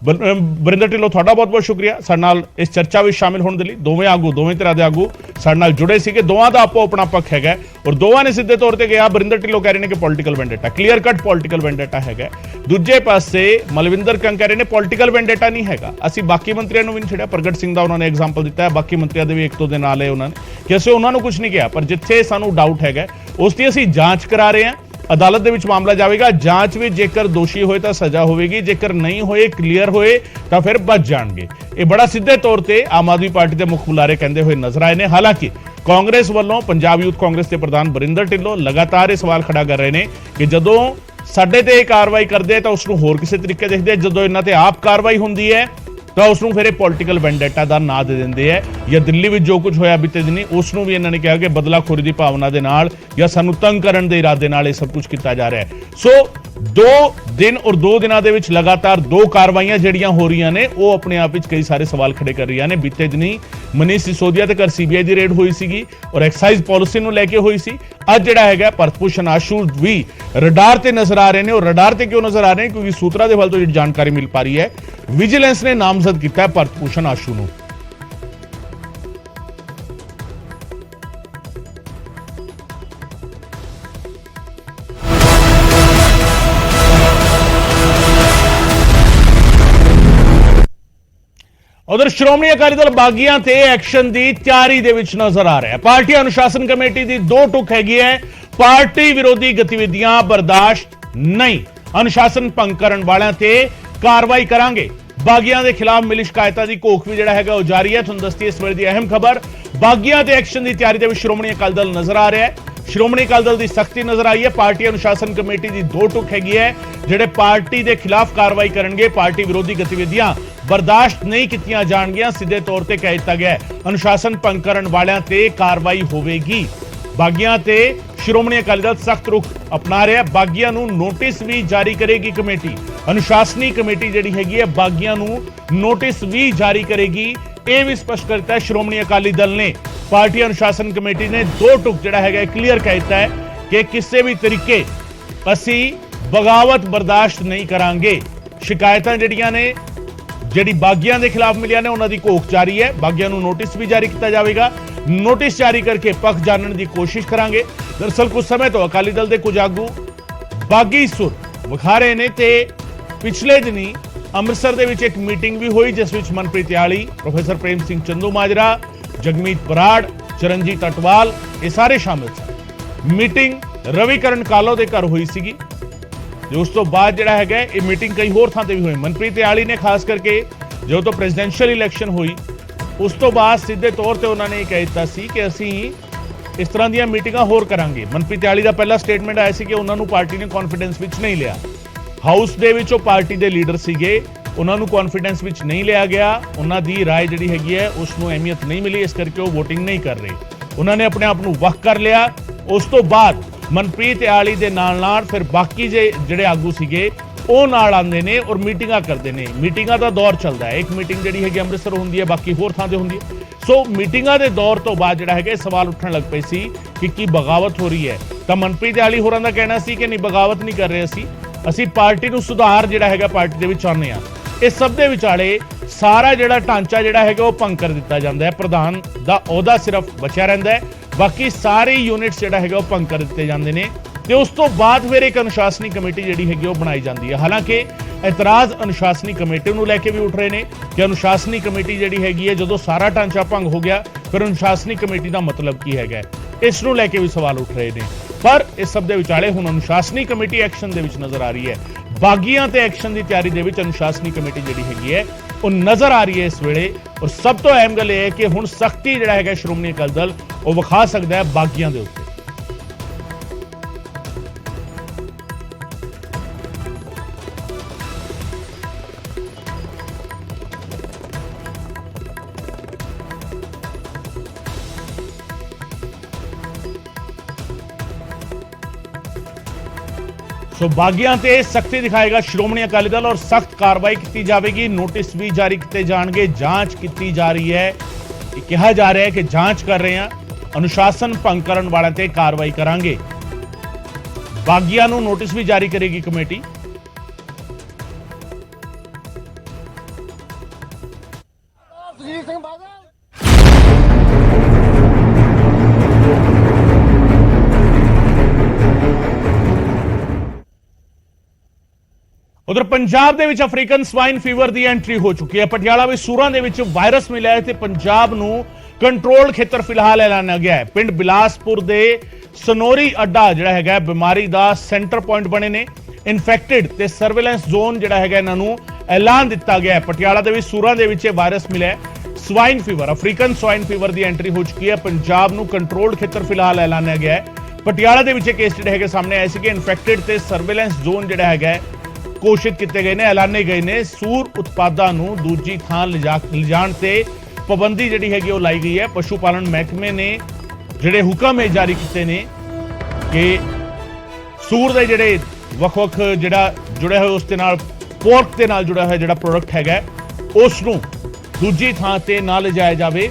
ਵਰਿੰਦਰ ਢਿੱਲੋਂ ਤੁਹਾਡਾ ਬਹੁਤ ਬਹੁਤ ਸ਼ੁਕਰੀਆ ਸਾਡੇ ਨਾਲ ਇਸ ਚਰਚਾ ਵਿੱਚ ਸ਼ਾਮਿਲ ਹੋਣ ਦੇ ਲਈ। ਦੋਵੇਂ ਆਗੂ, ਦੋਵੇਂ ਤਰ੍ਹਾਂ ਦੇ ਆਗੂ ਸਾਡੇ ਨਾਲ ਜੁੜੇ ਸੀਗੇ, ਦੋਵਾਂ ਦਾ ਆਪੋ ਆਪਣਾ ਪੱਖ ਹੈਗਾ ਔਰ ਦੋਵਾਂ ਨੇ ਸਿੱਧੇ ਤੌਰ ਤੇ ਕਿਹਾ। ਵਰਿੰਦਰ ਢਿੱਲੋਂ ਕਹਿ ਰਹੇ ਨੇ ਕਿ political vendetta, clear cut political vendetta ਹੈਗਾ। ਦੂਜੇ ਪਾਸੇ ਮਲਵਿੰਦਰ ਕੰਗ ਕਹਿ ਰਹੇ ਨੇ ਪੋਲੀਟੀਕਲ ਵੈਂਡੇਟਾ ਨਹੀਂ ਹੈਗਾ, ਅਸੀਂ ਬਾਕੀ ਮੰਤਰੀਆਂ ਨੂੰ ਵੀ ਨਹੀਂ ਛੱਡਿਆ। ਪ੍ਰਗਟ ਸਿੰਘ ਦਾ ਉਹਨਾਂ ਨੇ ਐਗਜ਼ਾਮਪਲ ਦਿੱਤਾ ਹੈ, ਬਾਕੀ ਮੰਤਰੀਆਂ ਦੇ ਵੀ ਇੱਕ ਦੋ ਦੇ ਨਾਲ ਹੈ ਉਹਨਾਂ ਨੇ ਕਿ ਅਸੀਂ ਉਹਨਾਂ ਨੂੰ ਕੁਝ ਨਹੀਂ ਕਿਹਾ, ਪਰ ਜਿੱਥੇ ਸਾਨੂੰ ਡਾਊਟ ਹੈਗਾ ਉਸ ਦੀ ਅਸੀਂ ਜਾਂਚ ਕਰਾ ਰਹੇ ਹਾਂ। ਅਦਾਲਤ ਦੇ ਵਿੱਚ ਮਾਮਲਾ ਜਾਵੇਗਾ, ਜਾਂਚ ਵਿੱਚ ਜੇਕਰ ਦੋਸ਼ੀ ਹੋਏ ਤਾਂ ਸਜ਼ਾ ਹੋਵੇਗੀ, ਜੇਕਰ ਨਹੀਂ ਹੋਏ, ਕਲੀਅਰ ਹੋਏ ਤਾਂ ਫਿਰ ਬਚ ਜਾਣਗੇ। ਇਹ ਬੜਾ ਸਿੱਧੇ ਤੌਰ ਤੇ ਆਮ ਆਦਮੀ ਪਾਰਟੀ ਦੇ ਮੁੱਖ ਬੁਲਾਰੇ ਕਹਿੰਦੇ ਹੋਏ ਨਜ਼ਰ ਆਏ ਨੇ। ਹਾਲਾਂਕਿ ਕਾਂਗਰਸ ਵੱਲੋਂ ਪੰਜਾਬ ਯੂਥ ਕਾਂਗਰਸ ਦੇ ਪ੍ਰਧਾਨ ਵਰਿੰਦਰ ਢਿੱਲੋਂ ਲਗਾਤਾਰ ਇਹ ਸਵਾਲ ਖੜਾ ਕਰ ਰਹੇ ਨੇ ਕਿ ਜਦੋਂ ਸਾਡੇ ਤੇ ਇਹ ਕਾਰਵਾਈ ਕਰਦੇ ਤਾਂ ਉਸ ਨੂੰ ਹੋਰ ਕਿਸੇ ਤਰੀਕੇ ਦੇਖਦੇ, ਜਦੋਂ ਇਹਨਾਂ ਤੇ ਆਪ ਕਾਰਵਾਈ ਹੁੰਦੀ ਹੈ ਤਾਂ ਉਸ ਨੂੰ ਫਿਰ ਇਹ ਪੋਲੀਟੀਕਲ ਵੈਂਡੇਟਾ ਦਾ ਨਾਂ ਦੇ ਦਿੰਦੇ ਹੈ। ਜਾਂ ਦਿੱਲੀ ਵਿੱਚ ਜੋ ਕੁਝ ਹੋਇਆ ਬੀਤੇ ਦਿਨੀ, ਉਸ ਨੂੰ ਵੀ ਇਹਨਾਂ ਨੇ ਕਿਹਾ ਕਿ ਬਦਲਾਖੋਰੀ ਦੀ ਭਾਵਨਾ ਦੇ ਨਾਲ ਜਾਂ ਸਾਨੂੰ ਤੰਗ ਕਰਨ ਦੇ ਇਰਾਦੇ ਨਾਲ ਇਹ ਸਭ ਕੁਝ ਕੀਤਾ ਜਾ ਰਿਹਾ ਹੈ। ਸੋ 2 ਦਿਨ ਔਰ 2 ਦਿਨਾਂ ਦੇ ਵਿੱਚ ਲਗਾਤਾਰ 2 ਕਾਰਵਾਈਆਂ ਜਿਹੜੀਆਂ ਹੋ ਰਹੀਆਂ ਨੇ, ਉਹ ਆਪਣੇ ਆਪ ਵਿੱਚ ਕਈ ਸਾਰੇ ਸਵਾਲ ਖੜੇ ਕਰ ਰਹੀਆਂ ਨੇ। ਬੀਤੇ ਦਿਨੀ ਮਨੀਸ਼ ਸਿਸੋਦੀਆ ਤੇ ਘਰ ਸੀਬੀਆਈ ਦੀ ਰੇਡ ਹੋਈ ਸੀਗੀ ਔਰ ਐਕਸਾਈਜ਼ ਪਾਲਿਸੀ ਨੂੰ ਲੈ ਕੇ ਹੋਈ ਸੀ। ਅੱਜ ਜਿਹੜਾ ਹੈਗਾ ਭਰਤ ਭੂਸ਼ਣ ਆਸ਼ੂ ਵੀ ਰਡਾਰ ਤੇ ਨਜ਼ਰ ਆ ਰਹੇ ਨੇ। ਔਰ ਰਡਾਰ ਤੇ ਕਿਉਂ ਨਜ਼ਰ ਆ ਰਹੇ ਨੇ? ਕਿਉਂਕਿ ਸੂਤਰਾਂ ਦੇ ਵੱਲ ਤੋਂ ਜਿਹੜੀ ਜਾਣਕਾਰੀ ਮਿਲ ਪਾ ਰਹੀ ਹੈ, ਵਿਜੀਲੈਂਸ ਨੇ ਨਾਮਜ਼ਦ ਕੀਤਾ ਹੈ ਭਰਤ ਭੂਸ਼ਣ ਆਸ਼ੂ ਨੂੰ। ਉਧਰ ਸ਼੍ਰੋਮਣੀ ਅਕਾਲੀ ਦਲ ਬਾਗੀਆਂ ਤੇ ਐਕਸ਼ਨ ਦੀ ਤਿਆਰੀ ਦੇ ਵਿੱਚ ਨਜ਼ਰ ਆ ਰਿਹਾ ਹੈ। ਪਾਰਟੀ ਅਨੁਸ਼ਾਸਨ ਕਮੇਟੀ ਦੀ 2 ਟੁਕ ਹੈਗੀ ਹੈ, ਪਾਰਟੀ ਵਿਰੋਧੀ ਗਤੀਵਿਧੀਆਂ ਬਰਦਾਸ਼ਤ ਨਹੀਂ, ਅਨੁਸ਼ਾਸਨ ਭੰਗ ਕਰਨ ਵਾਲਿਆਂ ਤੇ ਕਾਰਵਾਈ ਕਰਾਂਗੇ। ਬਾਗੀਆਂ ਦੇ ਖਿਲਾਫ ਮਿਲੀ ਸ਼ਿਕਾਇਤਾਂ ਦੀ ਘੋਖ ਵੀ ਜਿਹੜਾ ਹੈਗਾ ਉਹ ਜਾਰੀ ਹੈ। ਤੁਹਾਨੂੰ ਦੱਸਦੀ ਇਸ ਵੇਲੇ ਦੀ ਅਹਿਮ ਖਬਰ, ਬਾਗੀਆਂ ਤੇ ਐਕਸ਼ਨ ਦੀ ਤਿਆਰੀ ਦੇ ਵਿੱਚ ਸ਼੍ਰੋਮਣੀ ਅਕਾਲੀ ਦਲ ਨਜ਼ਰ ਆ ਰਿਹਾ ਹੈ। ਸ਼੍ਰੋਮਣੀ ਅਕਾਲੀ ਦਲ ਦੀ ਸਖਤੀ ਨਜ਼ਰ ਆਈ ਹੈ। ਪਾਰਟੀ ਅਨੁਸ਼ਾਸਨ ਕਮੇਟੀ ਦੀ 2 ਟੁਕ ਹੈਗੀ ਹੈ, ਜਿਹੜੇ ਪਾਰਟੀ ਦੇ ਖਿਲਾਫ ਕਾਰਵਾਈ ਕਰਨਗੇ। ਪਾਰਟੀ ਵਿਰੋਧੀ ਗਤੀਵਿਧੀਆਂ ਬਰਦਾਸ਼ਤ ਨਹੀਂ ਕੀਤੀਆਂ ਜਾਣਗੀਆਂ, ਸਿੱਧੇ ਤੌਰ ਤੇ ਕਹਿ ਦਿੱਤਾ ਗਿਆ ਹੈ। ਅਨੁਸ਼ਾਸਨ ਭੰਗ ਕਰਨ ਵਾਲਿਆਂ ਤੇ ਕਾਰਵਾਈ ਹੋਵੇਗੀ। ਬਾਗੀਆਂ ਤੇ ਸ਼੍ਰੋਮਣੀ ਅਕਾਲੀ ਦਲ ਸਖਤ ਰੁਖ ਅਪਣਾ ਰਿਹਾ। ਬਾਗੀਆਂ ਨੂੰ ਨੋਟਿਸ ਵੀ ਜਾਰੀ ਕਰੇਗੀ ਕਮੇਟੀ। ਅਨੁਸ਼ਾਸਨੀ ਕਮੇਟੀ ਜਿਹੜੀ ਹੈਗੀ ਹੈ, ਬਾਗੀਆਂ ਨੂੰ ਨੋਟਿਸ ਵੀ ਜਾਰੀ ਕਰੇਗੀ। ਇਹ ਵੀ ਸਪਸ਼ਟ ਕਰਤਾ ਹੈ ਸ਼੍ਰੋਮਣੀ ਅਕਾਲੀ ਦਲ ਨੇ। ਪਾਰਟੀ ਅਨੁਸ਼ਾਸਨ ਕਮੇਟੀ ਨੇ 2 ਟੁਕ ਜਿਹੜਾ ਹੈਗਾ ਕਲੀਅਰ ਕਹਿ ਦਿੱਤਾ ਹੈ ਕਿ ਕਿਸੇ ਵੀ ਤਰੀਕੇ ਅਸੀਂ ਬਗਾਵਤ ਬਰਦਾਸ਼ਤ ਨਹੀਂ ਕਰਾਂਗੇ। ਸ਼ਿਕਾਇਤਾਂ ਜਿਹੜੀਆਂ ਨੇ, ਜਿਹੜੀ ਬਾਗੀਆਂ ਦੇ ਖਿਲਾਫ ਮਿਲੀਆਂ ਨੇ, ਉਹਨਾਂ ਦੀ ਘੋਖ ਜਾਰੀ ਹੈ। ਬਾਗੀਆਂ ਨੂੰ ਨੋਟਿਸ ਵੀ ਜਾਰੀ ਕੀਤਾ ਜਾਵੇਗਾ। ਨੋਟਿਸ ਜਾਰੀ ਕਰਕੇ ਪੱਖ ਜਾਣਨ ਦੀ ਕੋਸ਼ਿਸ਼ ਕਰਾਂਗੇ। ਦਰਅਸਲ ਕੁਝ ਸਮੇਂ ਤੋਂ ਅਕਾਲੀ ਦਲ ਦੇ ਕੁਝ ਆਗੂ ਬਾਗੀ ਸੁਰ ਵਿਖਾ ਰਹੇ ਨੇ ਤੇ ਪਿਛਲੇ ਦਿਨੀ ਅੰਮ੍ਰਿਤਸਰ ਦੇ ਵਿੱਚ ਇੱਕ ਮੀਟਿੰਗ ਵੀ ਹੋਈ, ਜਿਸ ਵਿੱਚ ਮਨਪ੍ਰੀਤ ਇਆਲੀ, ਪ੍ਰੋਫੈਸਰ ਪ੍ਰੇਮ ਸਿੰਘ ਚੰਦੂਮਾਜਰਾ, ਜਗਮੀਤ ਬਰਾੜ, ਚਰਨਜੀਤ ਅਟਵਾਲ ਇਹ ਸਾਰੇ ਸ਼ਾਮਿਲ ਸਨ। ਮੀਟਿੰਗ ਰਵੀਕਰਨ ਕਾਲੋ ਦੇ ਘਰ ਹੋਈ ਸੀਗੀ ਤੇ ਉਸ ਤੋਂ ਬਾਅਦ ਜਿਹੜਾ ਹੈਗਾ ਇਹ ਮੀਟਿੰਗ ਕਈ ਹੋਰ ਥਾਂ ਤੇ ਵੀ ਹੋਈ। ਮਨਪ੍ਰੀਤ ਇਆਲੀ ਨੇ ਖਾਸ ਕਰਕੇ ਜਦੋਂ ਤੋਂ ਪ੍ਰੈਜ਼ੀਡੈਂਸ਼ੀਅਲ ਇਲੈਕਸ਼ਨ ਹੋਈ ਉਸ ਤੋਂ ਬਾਅਦ ਸਿੱਧੇ ਤੌਰ ਤੇ ਉਹਨਾਂ ਨੇ ਇਹ ਕਹਿ ਦਿੱਤਾ ਸੀ ਕਿ ਅਸੀਂ ਇਸ ਤਰ੍ਹਾਂ ਦੀਆਂ ਮੀਟਿੰਗਾਂ ਹੋਰ ਕਰਾਂਗੇ। ਮਨਪ੍ਰੀਤ ਇਆਲੀ ਦਾ ਪਹਿਲਾ ਸਟੇਟਮੈਂਟ ਆਇਆ ਸੀ ਕਿ ਉਹਨਾਂ ਨੂੰ ਪਾਰਟੀ ਨੇ ਕੌਨਫੀਡੈਂਸ ਵਿੱਚ ਨਹੀਂ ਲਿਆ। ਹਾਊਸ ਦੇ ਵਿੱਚ ਉਹ ਪਾਰਟੀ ਦੇ ਲੀਡਰ ਸੀਗੇ, ਉਹਨਾਂ ਨੂੰ ਕੌਨਫੀਡੈਂਸ ਵਿੱਚ ਨਹੀਂ ਲਿਆ ਗਿਆ। ਉਹਨਾਂ ਦੀ ਰਾਏ ਜਿਹੜੀ ਹੈਗੀ ਹੈ ਉਸ ਨੂੰ ਅਹਿਮੀਅਤ ਨਹੀਂ ਮਿਲੀ, ਇਸ ਕਰਕੇ ਉਹ VOTING ਨਹੀਂ ਕਰ ਰਹੇ। ਉਹਨਾਂ ਨੇ ਆਪਣੇ ਆਪ ਨੂੰ ਵੱਖ ਕਰ ਲਿਆ। ਉਸ ਤੋਂ ਬਾਅਦ ਮਨਪ੍ਰੀਤ ਇਆਲੀ ਦੇ ਨਾਲ ਫਿਰ ਬਾਕੀ ਜਿਹੜੇ ਆਗੂ ਸੀਗੇ ਉਹ ਨਾਲ ਆਉਂਦੇ ਨੇ ਔਰ ਮੀਟਿੰਗਾਂ ਕਰਦੇ ਨੇ। ਮੀਟਿੰਗਾਂ ਦਾ ਦੌਰ ਚੱਲਦਾ ਹੈ। ਇੱਕ ਮੀਟਿੰਗ ਜਿਹੜੀ ਹੈਗੀ ਅੰਮ੍ਰਿਤਸਰ ਹੁੰਦੀ ਹੈ, ਬਾਕੀ ਹੋਰ ਥਾਂ ਤੇ ਹੁੰਦੀ ਹੈ। ਸੋ ਮੀਟਿੰਗਾਂ ਦੇ ਦੌਰ ਤੋਂ ਬਾਅਦ ਜਿਹੜਾ ਹੈਗਾ ਸਵਾਲ ਉੱਠਣ ਲੱਗ ਪਏ ਸੀ ਕਿ ਕੀ ਬਗਾਵਤ ਹੋ ਰਹੀ ਹੈ। ਤਾਂ ਮਨਪ੍ਰੀਤ ਇਆਲੀ ਹੋਰਾਂ ਦਾ ਕਹਿਣਾ ਸੀ ਕਿ ਨਹੀਂ, ਬਗਾਵਤ ਨਹੀਂ ਕਰ ਰਹੇ ਅਸੀਂ ਪਾਰਟੀ ਨੂੰ ਸੁਧਾਰ ਜਿਹੜਾ ਹੈਗਾ ਪਾਰਟੀ ਦੇ ਵਿੱਚ ਚਾਹੁੰਦੇ ਹਾਂ। ਇਸ ਸਭ ਦੇ ਵਿਚਾਲੇ ਸਾਰਾ ਜਿਹੜਾ ਢਾਂਚਾ ਜਿਹੜਾ ਹੈਗਾ ਉਹ ਭੰਗ ਕਰ ਦਿੱਤਾ ਜਾਂਦਾ ਹੈ। ਪ੍ਰਧਾਨ ਦਾ ਅਹੁਦਾ ਸਿਰਫ ਬਚਿਆ ਰਹਿੰਦਾ ਹੈ, ਬਾਕੀ ਸਾਰੇ ਯੂਨਿਟਸ ਜਿਹੜਾ ਹੈਗਾ ਉਹ ਭੰਗ ਕਰ ਦਿੱਤੇ ਜਾਂਦੇ ਨੇ ਤੇ ਉਸ ਤੋਂ ਬਾਅਦ ਫਿਰ ਇੱਕ ਅਨੁਸ਼ਾਸਨੀ ਕਮੇਟੀ ਜਿਹੜੀ ਹੈਗੀ ਉਹ ਬਣਾਈ ਜਾਂਦੀ ਹੈ। ਹਾਲਾਂਕਿ ਇਤਰਾਜ਼ ਅਨੁਸ਼ਾਸਨੀ ਕਮੇਟੀ ਨੂੰ ਲੈ ਕੇ ਵੀ ਉੱਠ ਰਹੇ ਨੇ ਕਿ ਅਨੁਸ਼ਾਸਨੀ ਕਮੇਟੀ ਜਿਹੜੀ ਹੈਗੀ ਹੈ, ਜਦੋਂ ਸਾਰਾ ਢਾਂਚਾ ਭੰਗ ਹੋ ਗਿਆ ਫਿਰ ਅਨੁਸ਼ਾਸਨੀ ਕਮੇਟੀ ਦਾ ਮਤਲਬ ਕੀ ਹੈਗਾ, ਇਸ ਨੂੰ ਲੈ ਕੇ ਵੀ ਸਵਾਲ ਉੱਠ ਰਹੇ ਨੇ। ਪਰ ਇਸ ਸਭ ਦੇ ਵਿਚਾਲੇ ਹੁਣ ਅਨੁਸ਼ਾਸਨੀ ਕਮੇਟੀ ਐਕਸ਼ਨ ਦੇ ਵਿੱਚ ਨਜ਼ਰ ਆ ਰਹੀ ਹੈ। ਬਾਗੀਆਂ ਤੇ ਐਕਸ਼ਨ ਦੀ ਤਿਆਰੀ ਦੇ ਵਿੱਚ ਅਨੁਸ਼ਾਸਨੀ ਕਮੇਟੀ ਜਿਹੜੀ ਹੈਗੀ ਹੈ ਉਹ ਨਜ਼ਰ ਆ ਰਹੀ ਹੈ ਇਸ ਵੇਲੇ। ਔਰ ਸਭ ਤੋਂ ਅਹਿਮ ਗੱਲ ਇਹ ਹੈ ਕਿ ਹੁਣ ਸਖਤੀ ਜਿਹੜਾ ਹੈਗਾ ਸ਼੍ਰੋਮਣੀ ਅਕਾਲੀ ਦਲ ਉਹ ਵਿਖਾ ਸਕਦਾ ਹੈ ਬਾਗੀਆਂ ਦੇ ਉੱਤੇ। ਸੋ ਬਾਗੀਆਂ ਤੇ ਸਖਤੀ ਦਿਖਾਏਗਾ ਸ਼੍ਰੋਮਣੀ ਅਕਾਲੀ ਦਲ ਔਰ ਸਖਤ ਕਾਰਵਾਈ ਕੀਤੀ ਜਾਵੇਗੀ। ਨੋਟਿਸ ਵੀ ਜਾਰੀ ਕੀਤੇ ਜਾਣਗੇ। ਜਾਂਚ ਕੀਤੀ ਜਾ ਰਹੀ ਹੈ। ਇਹ ਕਿਹਾ ਜਾ ਰਿਹਾ ਹੈ ਕਿ ਜਾਂਚ ਕਰ ਰਹੇ ਹਾਂ, ਅਨੁਸ਼ਾਸਨ ਭੰਗ ਕਰਨ ਵਾਲਿਆਂ ਤੇ ਕਾਰਵਾਈ ਕਰਾਂਗੇ। ਬਾਗੀਆਂ ਨੂੰ ਨੋਟਿਸ ਵੀ ਜਾਰੀ ਕਰੇਗੀ ਕਮੇਟੀ। ਸੁਖਜੀਤ ਸਿੰਘ ਬਾਦਲ ਉਧਰ ਪੰਜਾਬ ਦੇ ਵਿੱਚ ਅਫਰੀਕਨ ਸਵਾਈਨ ਫੀਵਰ ਦੀ ਐਂਟਰੀ ਹੋ ਚੁੱਕੀ ਹੈ। ਪਟਿਆਲਾ ਵਿੱਚ ਸੂਰਾਂ ਦੇ ਵਿੱਚ ਵਾਇਰਸ ਮਿਲਿਆ ਹੈ ਤੇ ਪੰਜਾਬ ਨੂੰ ਕੰਟਰੋਲ ਖੇਤਰ ਫਿਲਹਾਲ ਐਲਾਨਿਆ ਗਿਆ ਹੈ। ਪਿੰਡ ਬਿਲਾਸਪੁਰ ਦੇ ਸਨੋਰੀ ਅੱਡਾ ਜਿਹੜਾ ਹੈਗਾ ਬਿਮਾਰੀ ਦਾ ਸੈਂਟਰ ਪੁਆਇੰਟ ਬਣੇ ਨੇ। ਇਨਫੈਕਟਡ ਤੇ ਸਰਵੇਲੈਂਸ ਜ਼ੋਨ ਜਿਹੜਾ ਹੈਗਾ ਇਹਨਾਂ ਨੂੰ ਐਲਾਨ ਦਿੱਤਾ ਗਿਆ ਹੈ। ਪਟਿਆਲਾ ਦੇ ਵਿੱਚ ਸੂਰਾਂ ਦੇ ਵਿੱਚ ਇਹ ਵਾਇਰਸ ਮਿਲਿਆ ਹੈ, swine fever, African swine fever ਦੀ ਐਂਟਰੀ ਹੋ ਚੁੱਕੀ ਹੈ। ਪੰਜਾਬ ਨੂੰ ਕੰਟਰੋਲ ਖੇਤਰ ਫਿਲਹਾਲ ਐਲਾਨਿਆ ਗਿਆ ਹੈ। ਪਟਿਆਲਾ ਦੇ ਵਿੱਚ ਇਹ ਕੇਸ ਜਿਹੜੇ ਹੈਗੇ ਸਾਹਮਣੇ ਆਏ ਸੀ ਕਿ ਇਨਫੈਕਟਡ ਤੇ ਸਰਵੇਲੈਂਸ ਜ਼ੋਨ ਜਿਹੜਾ ਹੈਗਾ ਘੋਸ਼ਿਤ ਕੀਤੇ ਗਏ ਨੇ, ਐਲਾਨੇ ਗਏ ਨੇ। ਸੂਰ ਉਤਪਾਦਾਂ ਨੂੰ ਦੂਜੀ ਥਾਂ ਲਿਜਾਣ ਤੇ ਪਾਬੰਦੀ ਜਿਹੜੀ ਹੈਗੀ ਉਹ ਲਾਈ ਗਈ ਹੈ। ਪਸ਼ੂ ਪਾਲਣ ਮਹਿਕਮੇ ਨੇ ਜਿਹੜੇ ਹੁਕਮ ਇਹ ਜਾਰੀ ਕੀਤੇ ਨੇ ਕਿ ਸੂਰ ਦੇ ਜਿਹੜੇ ਵੱਖ-ਵੱਖ ਜਿਹੜਾ ਜੁੜਿਆ ਹੋਇਆ ਉਸ ਦੇ ਨਾਲ ਪੋਰਕ ਦੇ ਨਾਲ ਜੁੜਿਆ ਹੋਇਆ ਜਿਹੜਾ ਪ੍ਰੋਡਕਟ ਹੈਗਾ ਉਸ ਨੂੰ ਦੂਜੀ ਥਾਂ ਤੇ ਨਾ ਲਿਜਾਇਆ ਜਾਵੇ।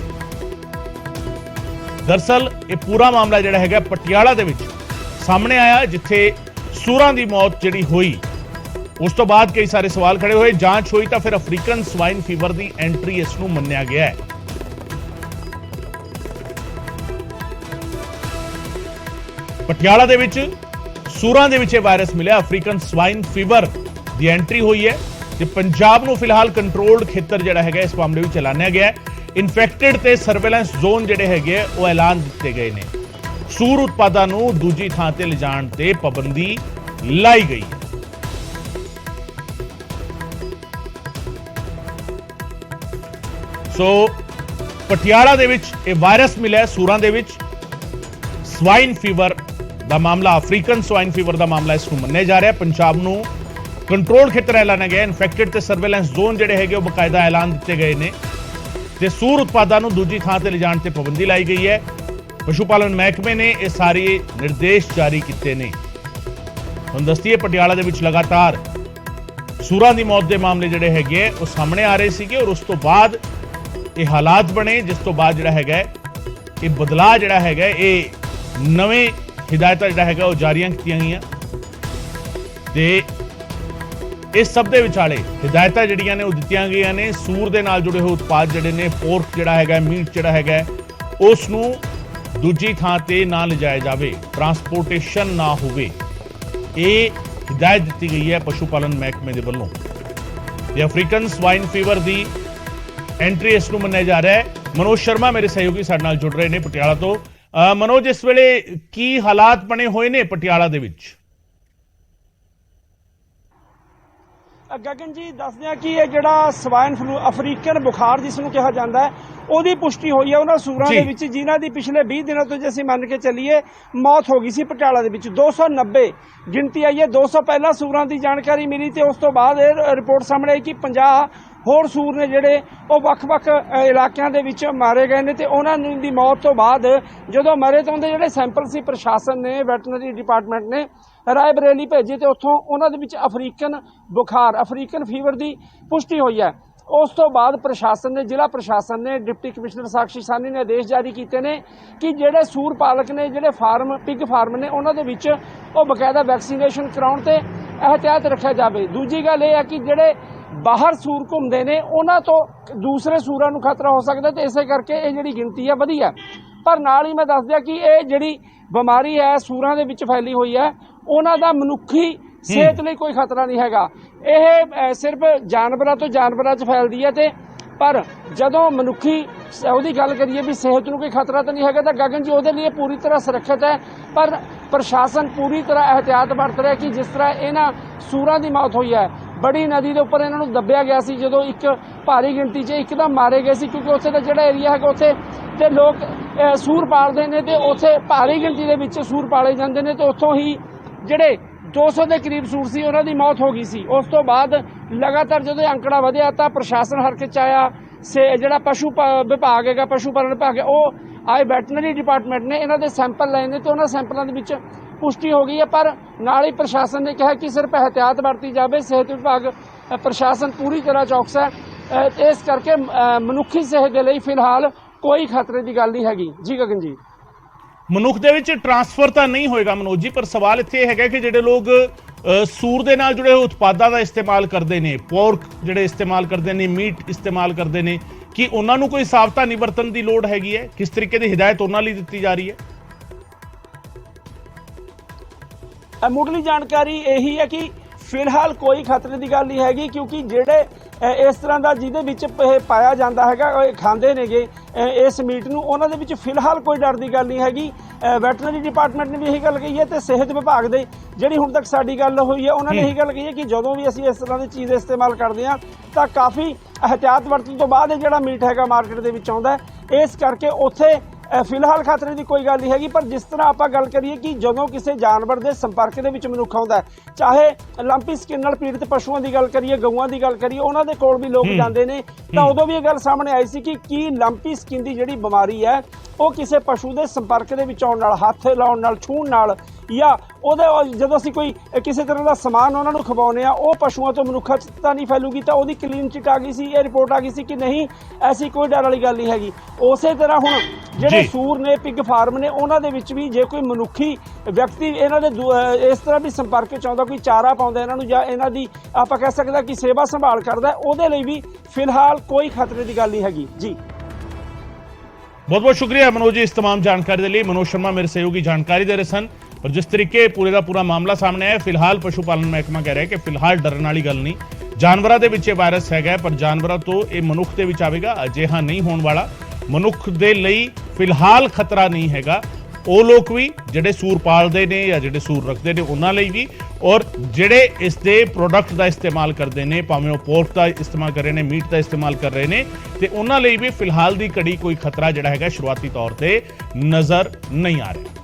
ਦਰਅਸਲ ਇਹ ਪੂਰਾ ਮਾਮਲਾ ਜਿਹੜਾ ਹੈਗਾ ਪਟਿਆਲਾ ਦੇ ਵਿੱਚ ਸਾਹਮਣੇ ਆਇਆ, ਜਿੱਥੇ ਸੂਰਾਂ ਦੀ ਮੌਤ ਜਿਹੜੀ ਹੋਈ ਉਸ ਤੋਂ ਬਾਅਦ ਕਈ ਸਾਰੇ ਸਵਾਲ ਖੜੇ ਹੋਏ। ਜਾਂਚ ਹੋਈ ਤਾਂ ਫਿਰ ਅਫਰੀਕਨ ਸਵਾਈਨ ਫੀਵਰ ਦੀ ਐਂਟਰੀ ਇਸ ਨੂੰ ਮੰਨਿਆ ਗਿਆ ਹੈ। ਪਟਿਆਲਾ ਦੇ ਵਿੱਚ ਸੂਰਾਂ ਦੇ ਵਿੱਚ ਇਹ ਵਾਇਰਸ ਮਿਲਿਆ, ਅਫਰੀਕਨ ਸਵਾਈਨ ਫੀਵਰ ਦੀ ਐਂਟਰੀ ਹੋਈ ਹੈ ਤੇ ਪੰਜਾਬ ਨੂੰ ਫਿਲਹਾਲ ਕੰਟਰੋਲਡ ਖੇਤਰ ਜਿਹੜਾ ਹੈਗਾ ਇਸ ਮਾਮਲੇ ਵਿੱਚ ਐਲਾਨਿਆ ਗਿਆ ਹੈ। ਇਨਫੈਕਟਡ ਤੇ ਸਰਵੇਲੈਂਸ ਜ਼ੋਨ ਜਿਹੜੇ ਹੈਗੇ ਉਹ ਐਲਾਨ ਦਿੱਤੇ ਗਏ ਨੇ। ਸੂਰ ਉਤਪਾਦਾਂ ਨੂੰ ਦੂਜੀ ਥਾਂ ਤੇ ਲਿਜਾਣ ਤੇ ਪਾਬੰਦੀ ਲਾਈ ਗਈ ਹੈ। ਸੋ ਪਟਿਆਲਾ ਦੇ ਵਿੱਚ ਇਹ ਵਾਇਰਸ ਮਿਲਿਆ ਸੂਰਾਂ ਦੇ ਵਿੱਚ। ਸਵਾਈਨ ਫੀਵਰ ਦਾ ਮਾਮਲਾ, ਅਫਰੀਕਨ ਸਵਾਈਨ ਫੀਵਰ ਦਾ ਮਾਮਲਾ ਇਸ ਨੂੰ ਮੰਨਿਆ ਜਾ ਰਿਹਾ। ਪੰਜਾਬ ਨੂੰ ਕੰਟਰੋਲ ਖੇਤਰ ਐਲਾਨਿਆ ਗਿਆ। ਇਨਫੈਕਟਡ ਤੇ ਸਰਵੇਲੈਂਸ ਜ਼ੋਨ ਜਿਹੜੇ ਹੈਗੇ ਉਹ ਬਕਾਇਦਾ ਐਲਾਨ ਦਿੱਤੇ ਗਏ ਨੇ ਤੇ ਸੂਰ ਉਤਪਾਦਾਂ ਨੂੰ ਦੂਜੀ ਥਾਂ ਤੇ ਲਿਜਾਣ ਤੇ ਪਾਬੰਦੀ ਲਾਈ ਗਈ ਹੈ। ਪਸ਼ੂ ਪਾਲਣ ਮਹਿਕਮੇ ਨੇ ਇਹ ਸਾਰੇ ਨਿਰਦੇਸ਼ ਜਾਰੀ ਕੀਤੇ ਨੇ। ਹੁਣ ਦੱਸਦੀਏ ਪਟਿਆਲਾ ਦੇ ਵਿੱਚ ਲਗਾਤਾਰ ਸੂਰਾਂ ਦੀ ਮੌਤ ਦੇ ਮਾਮਲੇ ਜਿਹੜੇ ਹੈਗੇ ਉਹ ਸਾਹਮਣੇ ਆ ਰਹੇ ਸੀਗੇ ਔਰ ਉਸ ਤੋਂ ਬਾਅਦ ਇਹ ਹਾਲਾਤ ਬਣੇ, ਜਿਸ ਤੋਂ ਬਾਅਦ ਜਿਹੜਾ ਹੈਗਾ ਇਹ ਬਦਲਾਅ ਜਿਹੜਾ ਹੈਗਾ ਇਹ ਨਵੇਂ ਹਿਦਾਇਤਾਂ ਜਿਹੜਾ ਹੈਗਾ ਉਹ ਜਾਰੀਆਂ ਕੀਤੀਆਂ ਗਈਆਂ ਤੇ ਇਸ ਸਭ ਦੇ ਵਿਚਾਲੇ ਹਿਦਾਇਤਾਂ ਜਿਹੜੀਆਂ ਨੇ ਉਹ ਦਿੱਤੀਆਂ ਗਈਆਂ ਨੇ। ਸੂਰ ਦੇ ਨਾਲ ਜੁੜੇ ਹੋਏ ਉਤਪਾਦ ਜਿਹੜੇ ਨੇ, ਪੋਰਕ ਜਿਹੜਾ ਹੈਗਾ, ਮੀਟ ਜਿਹੜਾ ਹੈਗਾ, ਉਸ ਨੂੰ ਦੂਜੀ ਥਾਂ ਤੇ ਨਾ ਲਿਜਾਇਆ ਜਾਵੇ, ਟਰਾਂਸਪੋਰਟੇਸ਼ਨ ਨਾ ਹੋਵੇ। ਇਹ ਹਿਦਾਇਤ ਦਿੱਤੀ ਗਈ ਹੈ ਪਸ਼ੂ ਪਾਲਣ ਮਹਿਕਮੇ ਦੇ ਵੱਲੋਂ। ਤੇ ਅਫਰੀਕਨ ਸਵਾਈਨ ਫੀਵਰ ਦੀ ਐਂਟਰੀ ਇਸ ਨੂੰ ਮੰਨਿਆ ਜਾ ਰਿਹਾ ਹੈ। ਮਨੋਜ ਸ਼ਰਮਾ ਮੇਰੇ ਸਹਿਯੋਗੀ ਸਾਡੇ ਨਾਲ ਜੁੜ ਰਹੇ ਨੇ ਪਟਿਆਲਾ ਤੋਂ। ਮਨੋਜ, ਇਸ ਵੇਲੇ ਕੀ ਹਾਲਾਤ ਬਣੇ ਹੋਏ ਨੇ ਪਟਿਆਲਾ ਦੇ ਵਿੱਚ? ਗਗਨ ਜੀ, ਦੱਸਦੇ ਆ ਕਿ ਇਹ ਜਿਹੜਾ ਸਵਾਈਨ ਫਲੂ, ਅਫਰੀਕਨ ਬੁਖਾਰ ਜਿਸ ਨੂੰ ਕਿਹਾ ਜਾਂਦਾ ਹੈ, ਉਹਦੀ ਪੁਸ਼ਟੀ ਹੋਈ ਹੈ ਉਹਨਾਂ ਸੂਰਾਂ ਦੇ ਵਿੱਚ ਜਿਨ੍ਹਾਂ ਦੀ ਪਿਛਲੇ 20 ਦਿਨਾਂ ਤੋਂ ਜੇ ਅਸੀਂ ਮੰਨ ਕੇ ਚੱਲੀਏ ਮੌਤ ਹੋ ਗਈ ਸੀ। ਪਟਿਆਲਾ ਦੇ ਵਿੱਚ 290 ਗਿਣਤੀ ਆਈ ਹੈ। 200 ਪਹਿਲਾਂ ਸੂਰਾਂ ਦੀ ਜਾਣਕਾਰੀ ਮਿਲੀ ਤੇ ਉਸ ਤੋਂ ਬਾਅਦ ਇਹ ਰਿਪੋਰਟ ਸਾਹਮਣੇ ਆਈ ਕਿ 50 ਹੋਰ ਸੂਰ ਨੇ ਜਿਹੜੇ ਉਹ ਵੱਖ-ਵੱਖ ਇਲਾਕਿਆਂ ਦੇ ਵਿੱਚ ਮਾਰੇ ਗਏ ਨੇ ਤੇ ਉਹਨਾਂ ਦੀ ਮੌਤ ਤੋਂ ਬਾਅਦ ਜਦੋਂ ਮਰੇ ਤਾਂ ਉਹਦੇ ਜਿਹੜੇ ਸੈਂਪਲ ਸੀ ਪ੍ਰਸ਼ਾਸਨ ਨੇ, ਵੈਟਰਨਰੀ ਡਿਪਾਰਟਮੈਂਟ ਨੇ ਰਾਏ ਬਰੇਲੀ ਭੇਜੇ ਤੇ ਉੱਥੋਂ ਉਹਨਾਂ ਦੇ ਵਿੱਚ ਅਫਰੀਕਨ ਬੁਖਾਰ, ਅਫਰੀਕਨ ਫੀਵਰ ਦੀ ਪੁਸ਼ਟੀ ਹੋਈ ਹੈ। ਉਸ ਤੋਂ ਬਾਅਦ ਪ੍ਰਸ਼ਾਸਨ ਨੇ, ਜ਼ਿਲ੍ਹਾ ਪ੍ਰਸ਼ਾਸਨ ਨੇ, ਡਿਪਟੀ ਕਮਿਸ਼ਨਰ ਸਾਕਸ਼ੀ ਸਾਨੀ ਨੇ ਆਦੇਸ਼ ਜਾਰੀ ਕੀਤੇ ਨੇ ਕਿ ਜਿਹੜੇ ਸੂਰ ਪਾਲਕ ਨੇ, ਜਿਹੜੇ ਫਾਰਮ, ਪਿਗ ਫਾਰਮ ਨੇ, ਉਹਨਾਂ ਦੇ ਵਿੱਚ ਉਹ ਬਕਾਇਦਾ ਵੈਕਸੀਨੇਸ਼ਨ ਕਰਾਉਣ ਤੇ ਇਹਤਿਆਤ ਰੱਖਿਆ ਜਾਵੇ। ਦੂਜੀ ਗੱਲ ਇਹ ਹੈ ਕਿ ਜਿਹੜੇ ਬਾਹਰ ਸੂਰ ਘੁੰਮਦੇ ਨੇ ਉਹਨਾਂ ਤੋਂ ਦੂਸਰੇ ਸੂਰਾਂ ਨੂੰ ਖਤਰਾ ਹੋ ਸਕਦਾ ਤੇ ਇਸੇ ਕਰਕੇ ਇਹ ਜਿਹੜੀ ਗਿਣਤੀ ਹੈ ਵਧੀ ਹੈ। ਪਰ ਨਾਲ ਹੀ ਮੈਂ ਦੱਸ ਦਿਆਂ ਕਿ ਇਹ ਜਿਹੜੀ ਬਿਮਾਰੀ ਹੈ ਸੂਰਾਂ ਦੇ ਵਿੱਚ ਫੈਲੀ ਹੋਈ ਹੈ, ਉਹਨਾਂ ਦਾ ਮਨੁੱਖੀ ਸਿਹਤ ਲਈ ਕੋਈ ਖਤਰਾ ਨਹੀਂ ਹੈਗਾ। ਇਹ ਸਿਰਫ ਜਾਨਵਰਾਂ ਤੋਂ ਜਾਨਵਰਾਂ 'ਚ ਫੈਲਦੀ ਹੈ ਤੇ ਪਰ ਜਦੋਂ ਮਨੁੱਖੀ ਉਹਦੀ ਗੱਲ ਕਰੀਏ ਵੀ ਸਿਹਤ ਨੂੰ ਕੋਈ ਖਤਰਾ ਤਾਂ ਨਹੀਂ ਹੈਗਾ ਤਾਂ ਗਗਨ ਜੀ ਉਹਦੇ ਲਈ ਪੂਰੀ ਤਰ੍ਹਾਂ ਸੁਰੱਖਿਅਤ ਹੈ। ਪਰ ਪ੍ਰਸ਼ਾਸਨ ਪੂਰੀ ਤਰ੍ਹਾਂ ਇਹਤਿਆਤ ਵਰਤ ਰਿਹਾ ਕਿ ਜਿਸ ਤਰ੍ਹਾਂ ਇਹਨਾਂ ਸੂਰਾਂ ਦੀ ਮੌਤ ਹੋਈ ਹੈ, ਬੜੀ ਨਦੀ ਦੇ ਉੱਪਰ ਇਹਨਾਂ ਨੂੰ ਦੱਬਿਆ ਗਿਆ ਸੀ ਜਦੋਂ ਇੱਕ ਭਾਰੀ ਗਿਣਤੀ 'ਚ ਇੱਕਦਮ ਮਾਰੇ ਗਏ ਸੀ, ਕਿਉਂਕਿ ਉੱਥੇ ਦਾ ਜਿਹੜਾ ਏਰੀਆ ਹੈਗਾ ਉੱਥੇ ਤੇ ਲੋਕ ਸੂਰ ਪਾਲਦੇ ਨੇ ਤੇ ਉੱਥੇ ਭਾਰੀ ਗਿਣਤੀ ਦੇ ਵਿੱਚ ਸੂਰ ਪਾਲੇ ਜਾਂਦੇ ਨੇ ਤੇ ਉੱਥੋਂ ਹੀ ਜਿਹੜੇ 200 ਦੇ ਕਰੀਬ ਸੂਰ ਸੀ ਉਹਨਾਂ ਦੀ ਮੌਤ ਹੋ ਗਈ ਸੀ। ਉਸ ਤੋਂ ਬਾਅਦ ਲਗਾਤਾਰ ਜਦੋਂ ਅੰਕੜਾ ਵਧਿਆ ਤਾਂ ਪ੍ਰਸ਼ਾਸਨ ਹਰਕਤ 'ਚ ਆਇਆ। ਜਿਹੜਾ ਪਸ਼ੂ ਵਿਭਾਗ ਹੈਗਾ, ਪਸ਼ੂ ਪਾਲਣ ਵਿਭਾਗ ਹੈ, ਉਹ ਆਏ ਵੈਟਰਨਰੀ ਡਿਪਾਰਟਮੈਂਟ ਨੇ ਇਹਨਾਂ ਦੇ ਸੈਂਪਲ ਲਏ ਨੇ ਤੇ ਉਹਨਾਂ ਸੈਂਪਲਾਂ ਦੇ ਵਿੱਚ ਪੁਸ਼ਟੀ ਹੋ ਗਈ ਹੈ, ਪਰ ਨਾਲ ਹੀ ਪ੍ਰਸ਼ਾਸਨ ਨੇ ਕਿਹਾ ਕਿ ਸਿਰਫ ਇਹਤਿਆਤ ਵਰਤੀ ਜਾਵੇ। ਸਿਹਤ ਵਿਭਾਗ ਪ੍ਰਸ਼ਾਸਨ ਪੂਰੀ ਤਰ੍ਹਾਂ ਚੌਕਸ ਹੈ। ਇਸ ਕਰਕੇ ਮਨੁੱਖੀ ਸਿਹਤ ਦੇ ਲਈ ਫਿਲਹਾਲ ਕੋਈ ਖਤਰੇ ਦੀ ਗੱਲ ਨਹੀਂ ਹੈਗੀ। ਜੀ ਗਗਨ ਜੀ, ਮਨੁੱਖ ਦੇ ਵਿੱਚ ਟਰਾਂਸਫਰ ਤਾਂ ਨਹੀਂ ਹੋਏਗਾ ਮਨੋਜ ਜੀ, ਪਰ ਸਵਾਲ ਇੱਥੇ ਇਹ ਹੈਗਾ ਕਿ ਜਿਹੜੇ ਲੋਕ ਸੂਰ ਦੇ ਨਾਲ ਜੁੜੇ ਹੋਏ ਉਤਪਾਦਾਂ ਦਾ ਇਸਤੇਮਾਲ ਕਰਦੇ ਨੇ, ਪੋਰਕ ਜਿਹੜੇ ਇਸਤੇਮਾਲ ਕਰਦੇ ਨੇ, ਮੀਟ ਇਸਤੇਮਾਲ ਕਰਦੇ ਨੇ, ਕਿ ਉਹਨਾਂ ਨੂੰ ਕੋਈ ਸਾਵਧਾਨੀ ਵਰਤਣ ਦੀ ਲੋੜ ਹੈਗੀ ਹੈ? ਕਿਸ ਤਰੀਕੇ ਦੀ ਹਿਦਾਇਤ ਉਹਨਾਂ ਲਈ ਦਿੱਤੀ ਜਾ ਰਹੀ ਹੈ? ਮੁੱਢਲੀ ਜਾਣਕਾਰੀ ਇਹੀ ਹੈ ਕਿ ਫਿਲਹਾਲ ਕੋਈ ਖਤਰੇ ਦੀ ਗੱਲ ਨਹੀਂ ਹੈਗੀ, ਕਿਉਂਕਿ ਜਿਹੜੇ ਇਸ ਤਰ੍ਹਾਂ ਦਾ ਜਿਹਦੇ ਵਿੱਚ ਇਹ ਪਾਇਆ ਜਾਂਦਾ ਹੈਗਾ, ਇਹ ਖਾਂਦੇ ਨੇਗੇ ਇਸ ਮੀਟ ਨੂੰ, ਉਹਨਾਂ ਦੇ ਵਿੱਚ ਫਿਲਹਾਲ ਕੋਈ ਡਰ ਦੀ ਗੱਲ ਨਹੀਂ ਹੈਗੀ। ਵੈਟਰਨਰੀ ਡਿਪਾਰਟਮੈਂਟ ਨੇ ਵੀ ਇਹੀ ਗੱਲ ਕਹੀ ਹੈ ਤੇ ਸਿਹਤ ਵਿਭਾਗ ਦੇ ਜਿਹੜੀ ਹੁਣ ਤੱਕ ਸਾਡੀ ਗੱਲ ਹੋਈ ਹੈ ਉਹਨਾਂ ਨੇ ਇਹੀ ਗੱਲ ਕਹੀ ਹੈ ਕਿ ਜਦੋਂ ਵੀ ਅਸੀਂ ਇਸ ਤਰ੍ਹਾਂ ਦੀ ਚੀਜ਼ ਇਸਤੇਮਾਲ ਕਰਦੇ ਹਾਂ ਤਾਂ ਕਾਫੀ ਇਹਤਿਆਤ ਵਰਤਣ ਤੋਂ ਬਾਅਦ ਇਹ ਜਿਹੜਾ ਮੀਟ ਹੈਗਾ ਮਾਰਕੀਟ ਦੇ ਵਿੱਚ ਆਉਂਦਾ ਹੈ। ਇਸ ਕਰਕੇ ਉੱਥੇ ਫਿਲਹਾਲ ਖਤਰੇ ਦੀ ਕੋਈ ਗੱਲ ਨਹੀਂ ਹੈਗੀ। ਪਰ ਜਿਸ ਤਰ੍ਹਾਂ ਆਪਾਂ ਗੱਲ ਕਰੀਏ ਕਿ ਜਦੋਂ ਕਿਸੇ ਜਾਨਵਰ ਦੇ ਸੰਪਰਕ ਦੇ ਵਿੱਚ ਮਨੁੱਖ ਆਉਂਦਾ ਹੈ, ਚਾਹੇ ਲੰਪੀ ਸਕਿਨ ਨਾਲ ਪੀੜਤ ਪਸ਼ੂਆਂ ਦੀ ਗੱਲ ਕਰੀਏ, ਗਊਆਂ ਦੀ ਗੱਲ ਕਰੀਏ, ਉਹਨਾਂ ਦੇ ਕੋਲ ਵੀ ਲੋਕ ਜਾਂਦੇ ਨੇ, ਤਾਂ ਉਦੋਂ ਵੀ ਇਹ ਗੱਲ ਸਾਹਮਣੇ ਆਈ ਸੀ ਕਿ ਕੀ ਲੰਪੀ ਸਕਿਨ ਦੀ ਜਿਹੜੀ ਬਿਮਾਰੀ ਹੈ ਉਹ ਕਿਸੇ ਪਸ਼ੂ ਦੇ ਸੰਪਰਕ ਦੇ ਵਿੱਚ ਆਉਣ ਨਾਲ, ਹੱਥ ਲਾਉਣ ਨਾਲ, ਛੂਹਣ ਨਾਲ, ਜਾਂ ਉਹਦੇ ਜਦੋਂ ਅਸੀਂ ਕੋਈ ਕਿਸੇ ਤਰ੍ਹਾਂ ਦਾ ਸਮਾਨ ਉਹਨਾਂ ਨੂੰ ਖਵਾਉਂਦੇ ਆ ਉਹ ਪਸ਼ੂਆਂ ਤੋਂ ਮਨੁੱਖਾਂ 'ਚ ਤਾਂ ਨਹੀਂ ਫੈਲੂਗੀ। ਤਾਂ ਉਹਦੀ ਕਲੀਨ ਚਿੱਟ ਆ ਗਈ ਸੀ, ਇਹ ਰਿਪੋਰਟ ਆ ਗਈ ਸੀ ਕਿ ਨਹੀਂ, ਐਸੀ ਕੋਈ ਡਰ ਵਾਲੀ ਗੱਲ ਨਹੀਂ ਹੈਗੀ। ਉਸੇ ਤਰ੍ਹਾਂ ਹੁਣ ਜਿਹੜੇ ਸੂਰ ਨੇ, ਪਿਗ ਫਾਰਮ ਨੇ, ਉਹਨਾਂ ਦੇ ਵਿੱਚ ਵੀ ਜੇ ਕੋਈ ਮਨੁੱਖੀ ਵਿਅਕਤੀ ਇਹਨਾਂ ਦੇ ਇਸ ਤਰ੍ਹਾਂ ਵੀ ਸੰਪਰਕ 'ਚ ਆਉਂਦਾ, ਕੋਈ ਚਾਰਾ ਪਾਉਂਦਾ ਇਹਨਾਂ ਨੂੰ ਜਾਂ ਇਹਨਾਂ ਦੀ ਆਪਾਂ ਕਹਿ ਸਕਦੇ ਕਿ ਸੇਵਾ ਸੰਭਾਲ ਕਰਦਾ, ਉਹਦੇ ਲਈ ਵੀ ਫਿਲਹਾਲ ਕੋਈ ਖਤਰੇ ਦੀ ਗੱਲ ਨਹੀਂ ਹੈਗੀ। ਜੀ बहुत बहुत शुक्रिया मनोज जी इस तमाम जानकारी के लिए। मनोज शर्मा मेरे सहयोगी जानकारी दे रहे सन। और जिस तरीके पूरे का पूरा मामला सामने आया, फिलहाल पशुपालन महकमा कह रहा है कि फिलहाल डरन वाली गल नहीं, जानवरों के विच वायरस है पर जानवरों तो ये मनुख के विच आवेगा, अजिहा नहीं होने वाला। मनुख के लिए फिलहाल खतरा नहीं हैगा। ਉਹ ਲੋਕ ਵੀ ਜਿਹੜੇ ਸੂਰ ਪਾਲਦੇ ਨੇ ਜਾਂ ਜਿਹੜੇ ਸੂਰ ਰੱਖਦੇ ਨੇ ਉਹਨਾਂ ਲਈ ਵੀ, ਔਰ ਜਿਹੜੇ ਇਸ ਦੇ ਪ੍ਰੋਡਕਟ ਦਾ ਇਸਤੇਮਾਲ ਕਰਦੇ ਨੇ, ਭਾਵੇਂ ਉਹ ਪੋਰਕ ਦਾ ਇਸਤੇਮਾਲ ਕਰ ਰਹੇ ਨੇ, ਮੀਟ ਦਾ ਇਸਤੇਮਾਲ ਕਰ ਰਹੇ ਨੇ, ਤੇ ਉਹਨਾਂ ਲਈ ਵੀ ਫਿਲਹਾਲ ਦੀ ਘੜੀ ਕੋਈ ਖਤਰਾ ਜਿਹੜਾ ਹੈਗਾ ਸ਼ੁਰੂਆਤੀ ਤੌਰ ਤੇ ਨਜ਼ਰ ਨਹੀਂ ਆ ਰਿਹਾ।